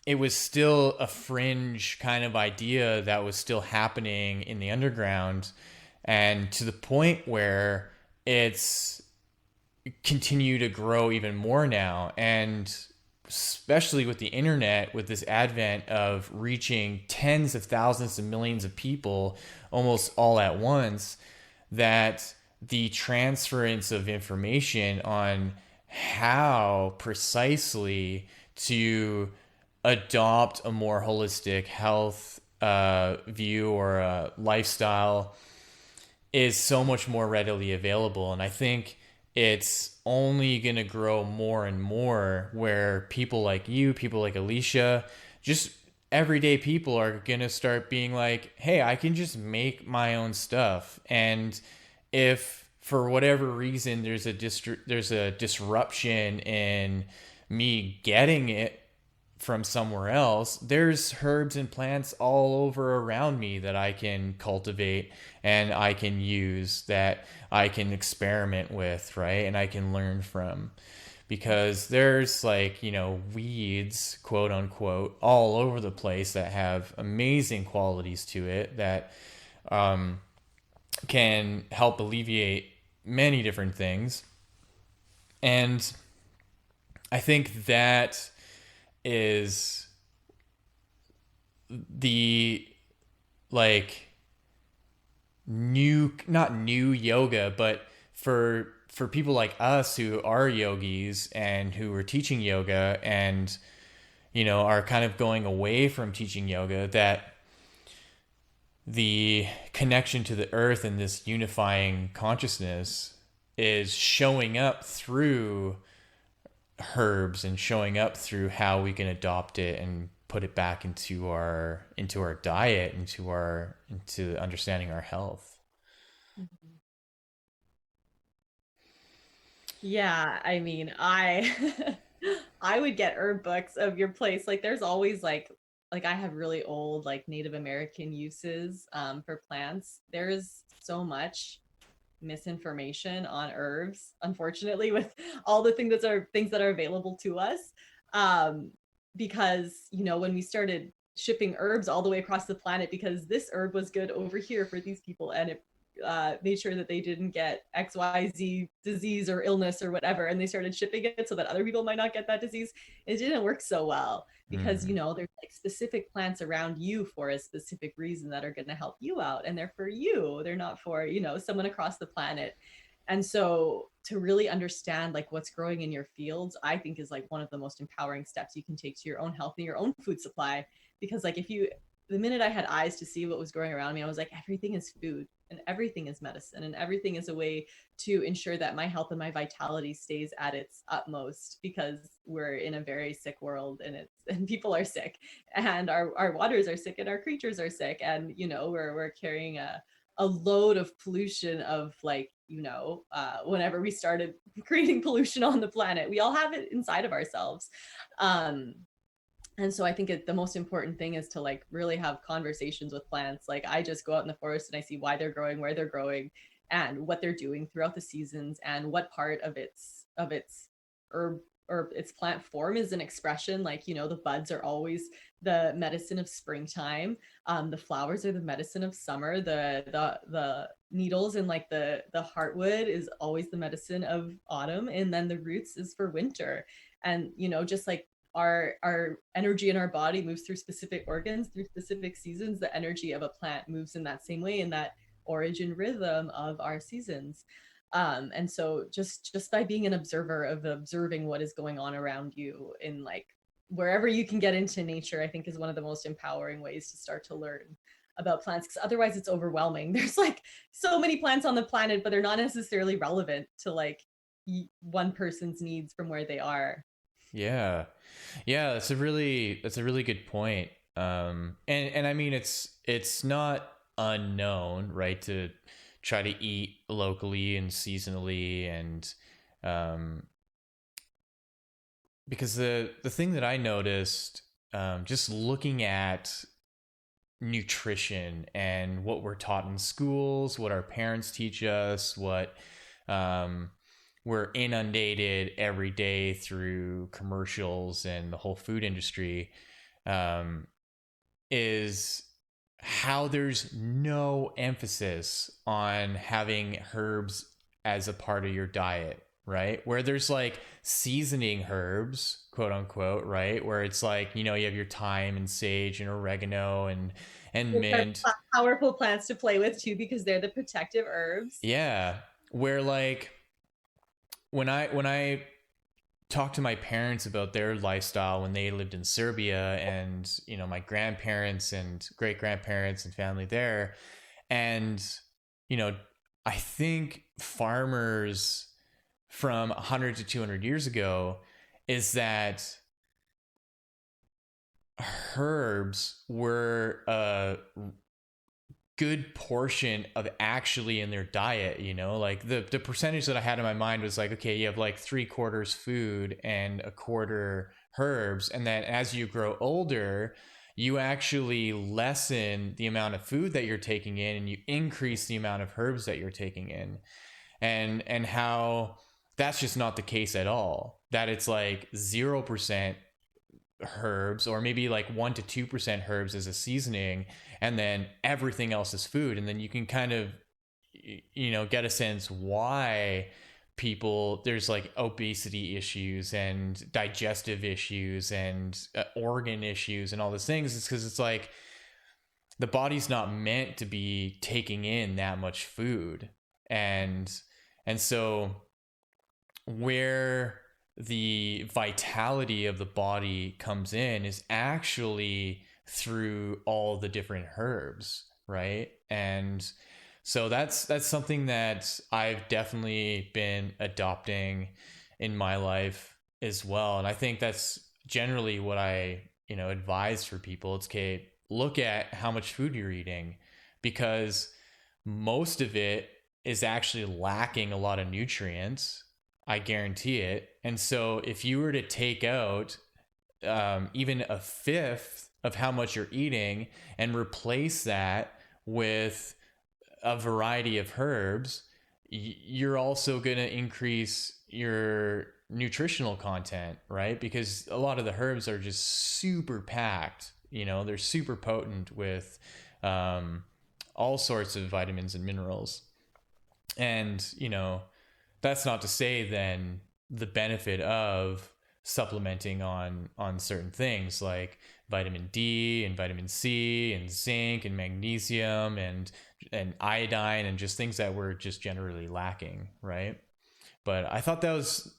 Speaker 1: it was still a fringe kind of idea that was still happening in the underground, and to the point where it's continued to grow even more now. And especially with the internet, with this advent of reaching tens of thousands of millions of people almost all at once, that the transference of information on how precisely to adopt a more holistic health view or a lifestyle is so much more readily available. And I think it's only going to grow more and more, where people like you, people like Alicia, just everyday people are going to start being like, hey, I can just make my own stuff. And if for whatever reason there's a disruption in me getting it from somewhere else, there's herbs and plants all over around me that I can cultivate and I can use, that I can experiment with, right? And I can learn from. Because there's like, weeds, quote unquote, all over the place that have amazing qualities to it that can help alleviate many different things. And I think that is the like not new yoga, but for people like us who are yogis and who are teaching yoga and are kind of going away from teaching yoga, that the connection to the earth and this unifying consciousness is showing up through herbs and showing up through how we can adopt it and put it back into our diet, into understanding our health.
Speaker 2: Mhm. Yeah, I mean, I I would get herb books of your place. Like there's always like I have really old like Native American uses for plants. There's so much misinformation on herbs, unfortunately, with all the things that are available to us. Um, because when we started shipping herbs all the way across the planet, because this herb was good over here for these people, and it made sure that they didn't get XYZ disease or illness or whatever, and they started shipping it so that other people might not get that disease. It didn't work so well because
Speaker 1: Mm.
Speaker 2: there's like specific plants around you for a specific reason that are going to help you out, and they're for you. They're not for someone across the planet. And so to really understand like what's growing in your fields, I think is like one of the most empowering steps you can take to your own health and your own food supply. Because like if you the minute I had eyes to see what was growing around me, I was like, everything is food and everything is medicine and everything is a way to ensure that my health and my vitality stays at its utmost, because we're in a very sick world, and people are sick, and our waters are sick, and our creatures are sick, and we're carrying a load of pollution of like whenever we started creating pollution on the planet, we all have it inside of ourselves. um and so I think the most important thing is to like really have conversations with plants. Like I just go out in the forest and I see why they're growing, where they're growing, and what they're doing throughout the seasons, and what part of its herb or its plant form is an expression. Like the buds are always the medicine of springtime. The flowers are the medicine of summer. The needles and like the heartwood is always the medicine of autumn, and then the roots is for winter. And just like our energy in our body moves through specific organs through specific seasons, the energy of a plant moves in that same way, in that origin rhythm of our seasons. And so just by being an observer of observing what is going on around you in like wherever you can get into nature, I think is one of the most empowering ways to start to learn about plants, because otherwise it's overwhelming. There's like so many plants on the planet, but they're not necessarily relevant to like one person's needs from where they are.
Speaker 1: Yeah. Yeah, that's a really good point. And I mean it's not unknown, right, to try to eat locally and seasonally, and um because the thing that I noticed, just looking at nutrition and what we're taught in schools, what our parents teach us, what um, we're inundated every day through commercials and the whole food industry, um, is how there's no emphasis on having herbs as a part of your diet, right? Where there's like seasoning herbs, quote unquote, right? Where it's like, you know, you have your thyme and sage and oregano and
Speaker 2: Which are
Speaker 1: mint.
Speaker 2: powerful plants to play with too, because they're the protective herbs.
Speaker 1: Yeah. Where like when I talk to my parents about their lifestyle when they lived in Serbia, and you know my grandparents and great grandparents and family there, and you know I think farmers from 100 to 200 years ago is that herbs were a good portion of actually in their diet, you know, like the percentage that I had in my mind was like, okay, you have like 3/4 food and a quarter herbs, and then as you grow older you actually lessen the amount of food that you're taking in and you increase the amount of herbs that you're taking in, and how that's just not the case at all, that it's like 0% herbs, or maybe like 1 to 2% herbs as a seasoning, and then everything else is food. And then you can kind of, you know, get a sense why people, there's like obesity issues and digestive issues and organ issues and all these things. It's because it's like the body's not meant to be taking in that much food. And so where the vitality of the body comes in is actually through all the different herbs, right? And so that's something that I've definitely been adopting in my life as well. And I think that's generally what I, you know, advise for people. It's okay, look at how much food you're eating, because most of it is actually lacking a lot of nutrients. I guarantee it. And so if you were to take out even a fifth of how much you're eating and replace that with a variety of herbs, you're also going to increase your nutritional content, right? Because a lot of the herbs are just super packed. You know, they're super potent with um, all sorts of vitamins and minerals. And, you know, that's not to say then the benefit of supplementing on certain things like vitamin D and vitamin C and zinc and magnesium and iodine and just things that were just generally lacking, right? But I thought that was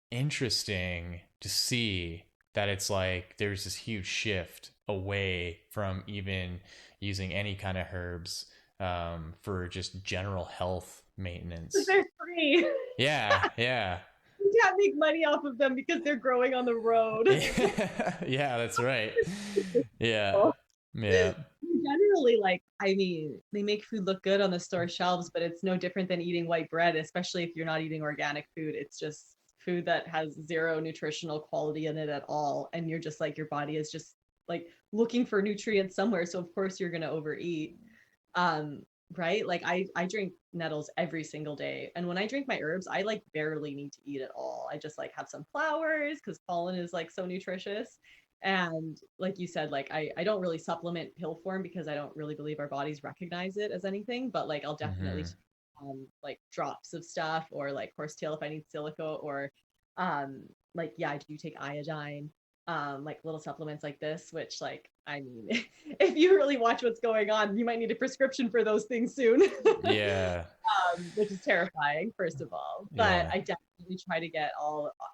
Speaker 1: interesting to see that it's like there's this huge shift away from even using any kind of herbs for just general health maintenance.
Speaker 2: They're free.
Speaker 1: Yeah, yeah.
Speaker 2: You can't make money off of them because they're growing on the road.
Speaker 1: Yeah, that's right. Yeah. Yeah.
Speaker 2: Generally, like, I mean, they make food look good on the store shelves, but it's no different than eating white bread, especially if you're not eating organic food. It's just food that has zero nutritional quality in it at all. And you're just like, your body is just like looking for nutrients somewhere. So, of course, you're going to overeat. Um, right? Like, I drink nettles every single day. And when I drink my herbs, I like barely need to eat at all. I just like have some flowers because pollen is like so nutritious. And like you said, like I don't really supplement pill form because I don't really believe our bodies recognize it as anything, but like I'll definitely
Speaker 1: Hmm.
Speaker 2: take like drops of stuff, or like horsetail if I need silica, or like yeah, I do take iodine. like little supplements like this, which like, I mean, if you really watch what's going on, you might need a prescription for those things soon.
Speaker 1: Yeah.
Speaker 2: Which is terrifying, first of all. But
Speaker 1: Yeah.
Speaker 2: I definitely try to get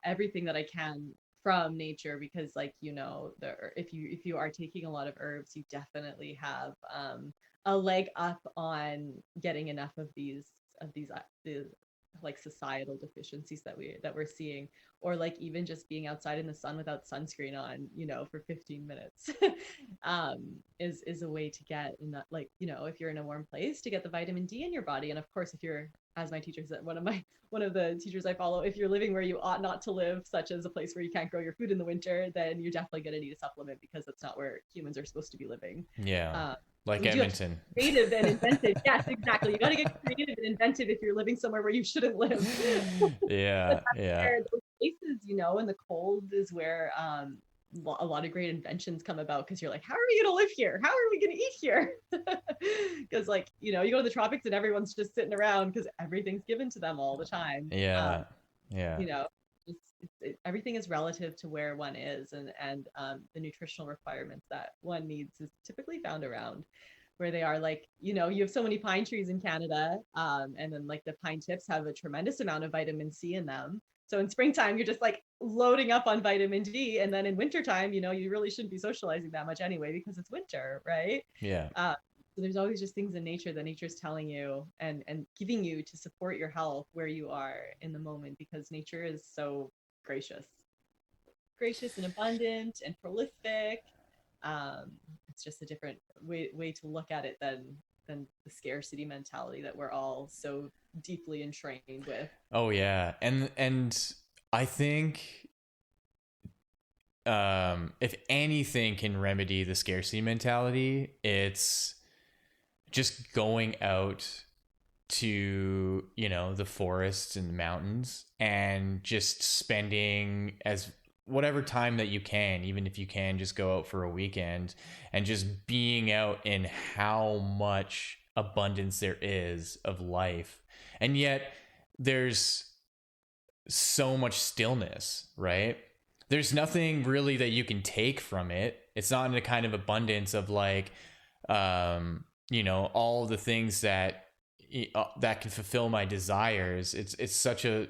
Speaker 2: everything that I can from nature, because like, if you are taking a lot of herbs, you definitely have a leg up on getting enough of these the like societal deficiencies that we're seeing, or like even just being outside in the sun without sunscreen on, for 15 minutes, is a way to get in that, like, if you're in a warm place, to get the vitamin D in your body. And of course, if you're, as my teacher said, one of the teachers I follow, if you're living where you ought not to live, such as a place where you can't grow your food in the winter, then you're definitely going to need a supplement, because that's not where humans are supposed to be living.
Speaker 1: Yeah.
Speaker 2: uh,
Speaker 1: Like
Speaker 2: you do have to
Speaker 1: Edmonton.
Speaker 2: be creative and inventive. Yes, exactly. You got to get creative and inventive if you're living somewhere where you shouldn't live. But
Speaker 1: Yeah.
Speaker 2: that's
Speaker 1: Yeah.
Speaker 2: where those places, in the cold, is where a lot of great inventions come about, because you're like, how are we going to live here? How are we going to eat here? Because like, you go to the tropics and everyone's just sitting around because everything's given to them all the time.
Speaker 1: Yeah. Yeah.
Speaker 2: You know, everything is relative to where one is, and the nutritional requirements that one needs is typically found around where they are. Like, you have so many pine trees in Canada, and then like the pine tips have a tremendous amount of vitamin C in them. So in springtime, you're just like loading up on vitamin D, and then in wintertime, you really shouldn't be socializing that much anyway, because it's winter, right?
Speaker 1: Yeah.
Speaker 2: So there's always just things in nature that nature's telling you and giving you to support your health where you are in the moment, because nature is so gracious, gracious and abundant and prolific. um, it's just a different way to look at it than the scarcity mentality that we're all so deeply entrained with.
Speaker 1: Oh yeah. And I think if anything can remedy the scarcity mentality, it's just going out to, the forests and the mountains, and just spending as whatever time that you can, even if you can just go out for a weekend, and just being out in how much abundance there is of life. And yet there's so much stillness, right? There's nothing really that you can take from it. It's not in a kind of abundance of like, all the things that can fulfill my desires. It's such a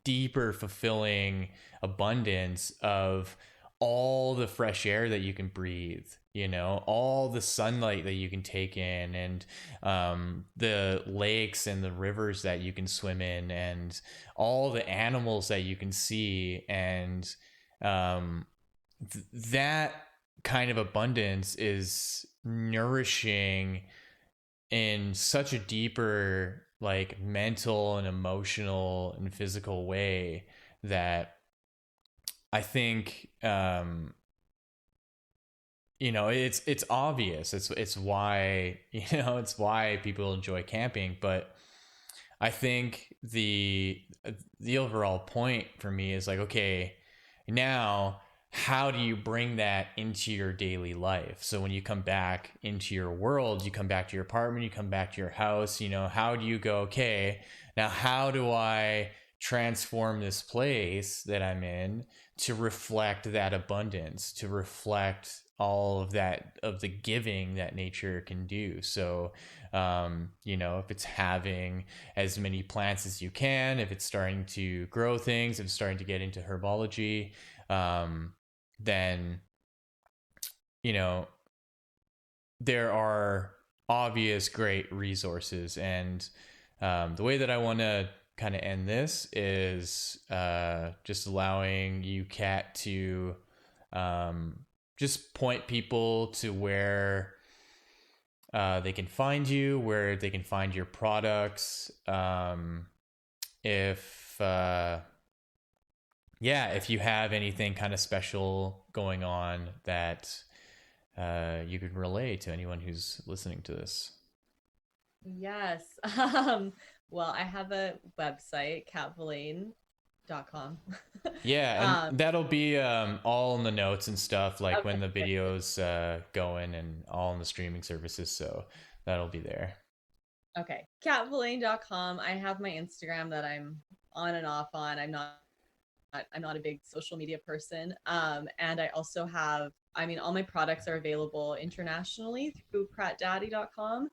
Speaker 1: deeper, fulfilling abundance of all the fresh air that you can breathe, all the sunlight that you can take in, and the lakes and the rivers that you can swim in, and all the animals that you can see. And that kind of abundance is nourishing in such a deeper, like, mental and emotional and physical way, that I think it's obvious. It's why it's why people enjoy camping. But I think the overall point for me is like, okay, now how do you bring that into your daily life? So when you come back into your world, you come back to your apartment, you come back to your house, how do you go, okay, now how do I transform this place that I'm in to reflect that abundance, to reflect all of that, of the giving that nature can do? So if it's having as many plants as you can, if it's starting to grow things, if it's starting to get into herbology, then you know there are obvious great resources. And the way that I want to kind of end this is just allowing you, Kat, to just point people to where they can find you, where they can find your products. If if you have anything kind of special going on that you could relay to anyone who's listening to this.
Speaker 2: Yes. Well, I have a website, catvaline.com.
Speaker 1: Yeah, and
Speaker 2: um,
Speaker 1: that'll be all in the notes and stuff, like when
Speaker 2: okay.
Speaker 1: the videos going, and all in the streaming services. So that'll be there.
Speaker 2: Okay. Catvaline.com. I have my Instagram that I'm on and off on. I'm not I'm not a big social media person. And I also have, I mean, all my products are available internationally through pratdaddy.com.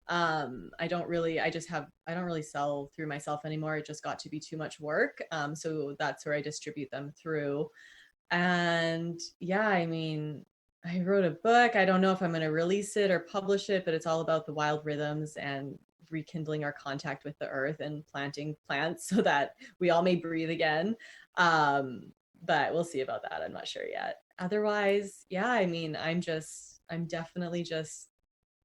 Speaker 2: I don't really sell through myself anymore. It just got to be too much work. So that's where I distribute them through. And yeah, I mean, I wrote a book. I don't know if I'm going to release it or publish it, but it's all about the wild rhythms and rekindling our contact with the earth and planting plants so that we all may breathe again. But we'll see about that. I'm not sure yet. Otherwise, yeah, I mean, I'm definitely just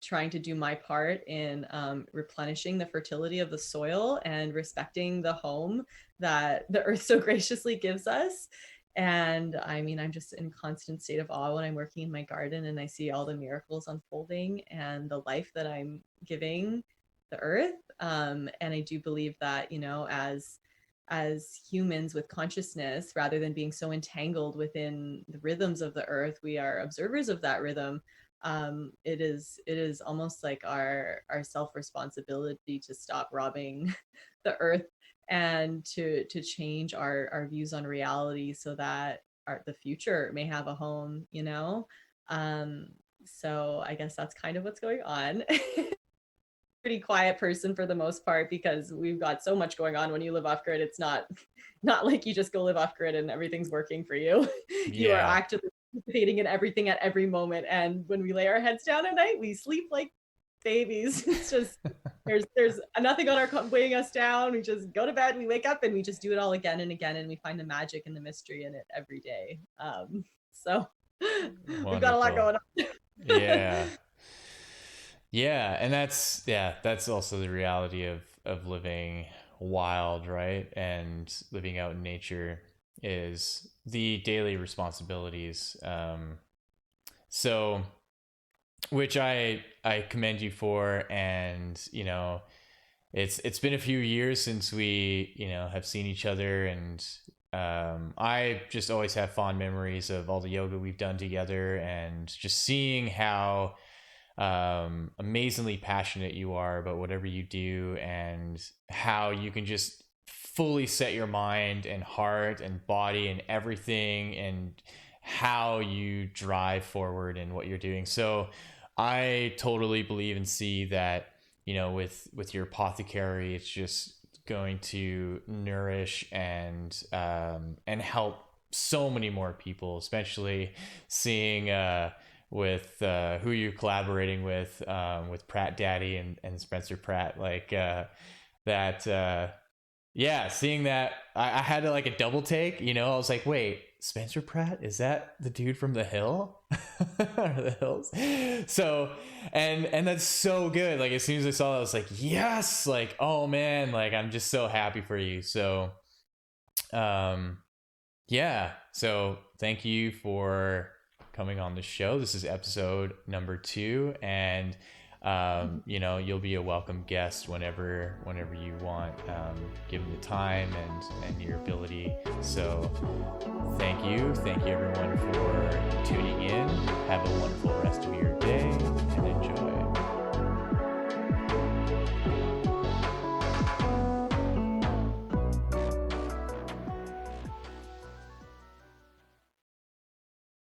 Speaker 2: trying to do my part in replenishing the fertility of the soil and respecting the home that the earth so graciously gives us. And I mean, I'm just in constant state of awe when I'm working in my garden and I see all the miracles unfolding and the life that I'm giving the earth. And I do believe that, you know, as humans with consciousness, rather than being so entangled within the rhythms of the earth, we are observers of that rhythm. It is almost like our self responsibility to stop robbing the earth and to change our views on reality so that the future may have a home, you know. So I guess that's kind of what's going on. Pretty quiet person for the most part because we've got so much going on when you live off grid. It's not like you just go live off grid and everything's working for you. You are
Speaker 1: Yeah.
Speaker 2: actively participating in everything at every moment. And when we lay our heads down at night, we sleep like babies. It's just there's nothing on our weighing us down. We just go to bed, we wake up, and we just do it all again and again, and we find the magic and the mystery in it every day. So we've got a lot
Speaker 1: Wonderful.
Speaker 2: going on.
Speaker 1: Yeah. Yeah, and that's also the reality of living wild, right? And living out in nature is the daily responsibilities. So which I commend you for, and you know, it's been a few years since we, you know, have seen each other, and I just always have fond memories of all the yoga we've done together and just seeing how amazingly passionate you are about whatever you do and how you can just fully set your mind and heart and body and everything and how you drive forward in what you're doing. So I totally believe and see that, you know, with your apothecary, it's just going to nourish and help so many more people, especially seeing with who you're collaborating with Pratt Daddy and Spencer Pratt, like that. Yeah, seeing that, I had to like a double take. You know, I was like, wait, Spencer Pratt, is that the dude from The Hill or The Hills? So, and that's so good. Like as soon as I saw it, I was like, yes, like oh man, like I'm just so happy for you. So, um, yeah. So thank you for coming on the show. This is episode number 2, and you know, you'll be a welcome guest whenever you want, given the time and your ability. So thank you everyone for tuning in. Have a wonderful rest of your day.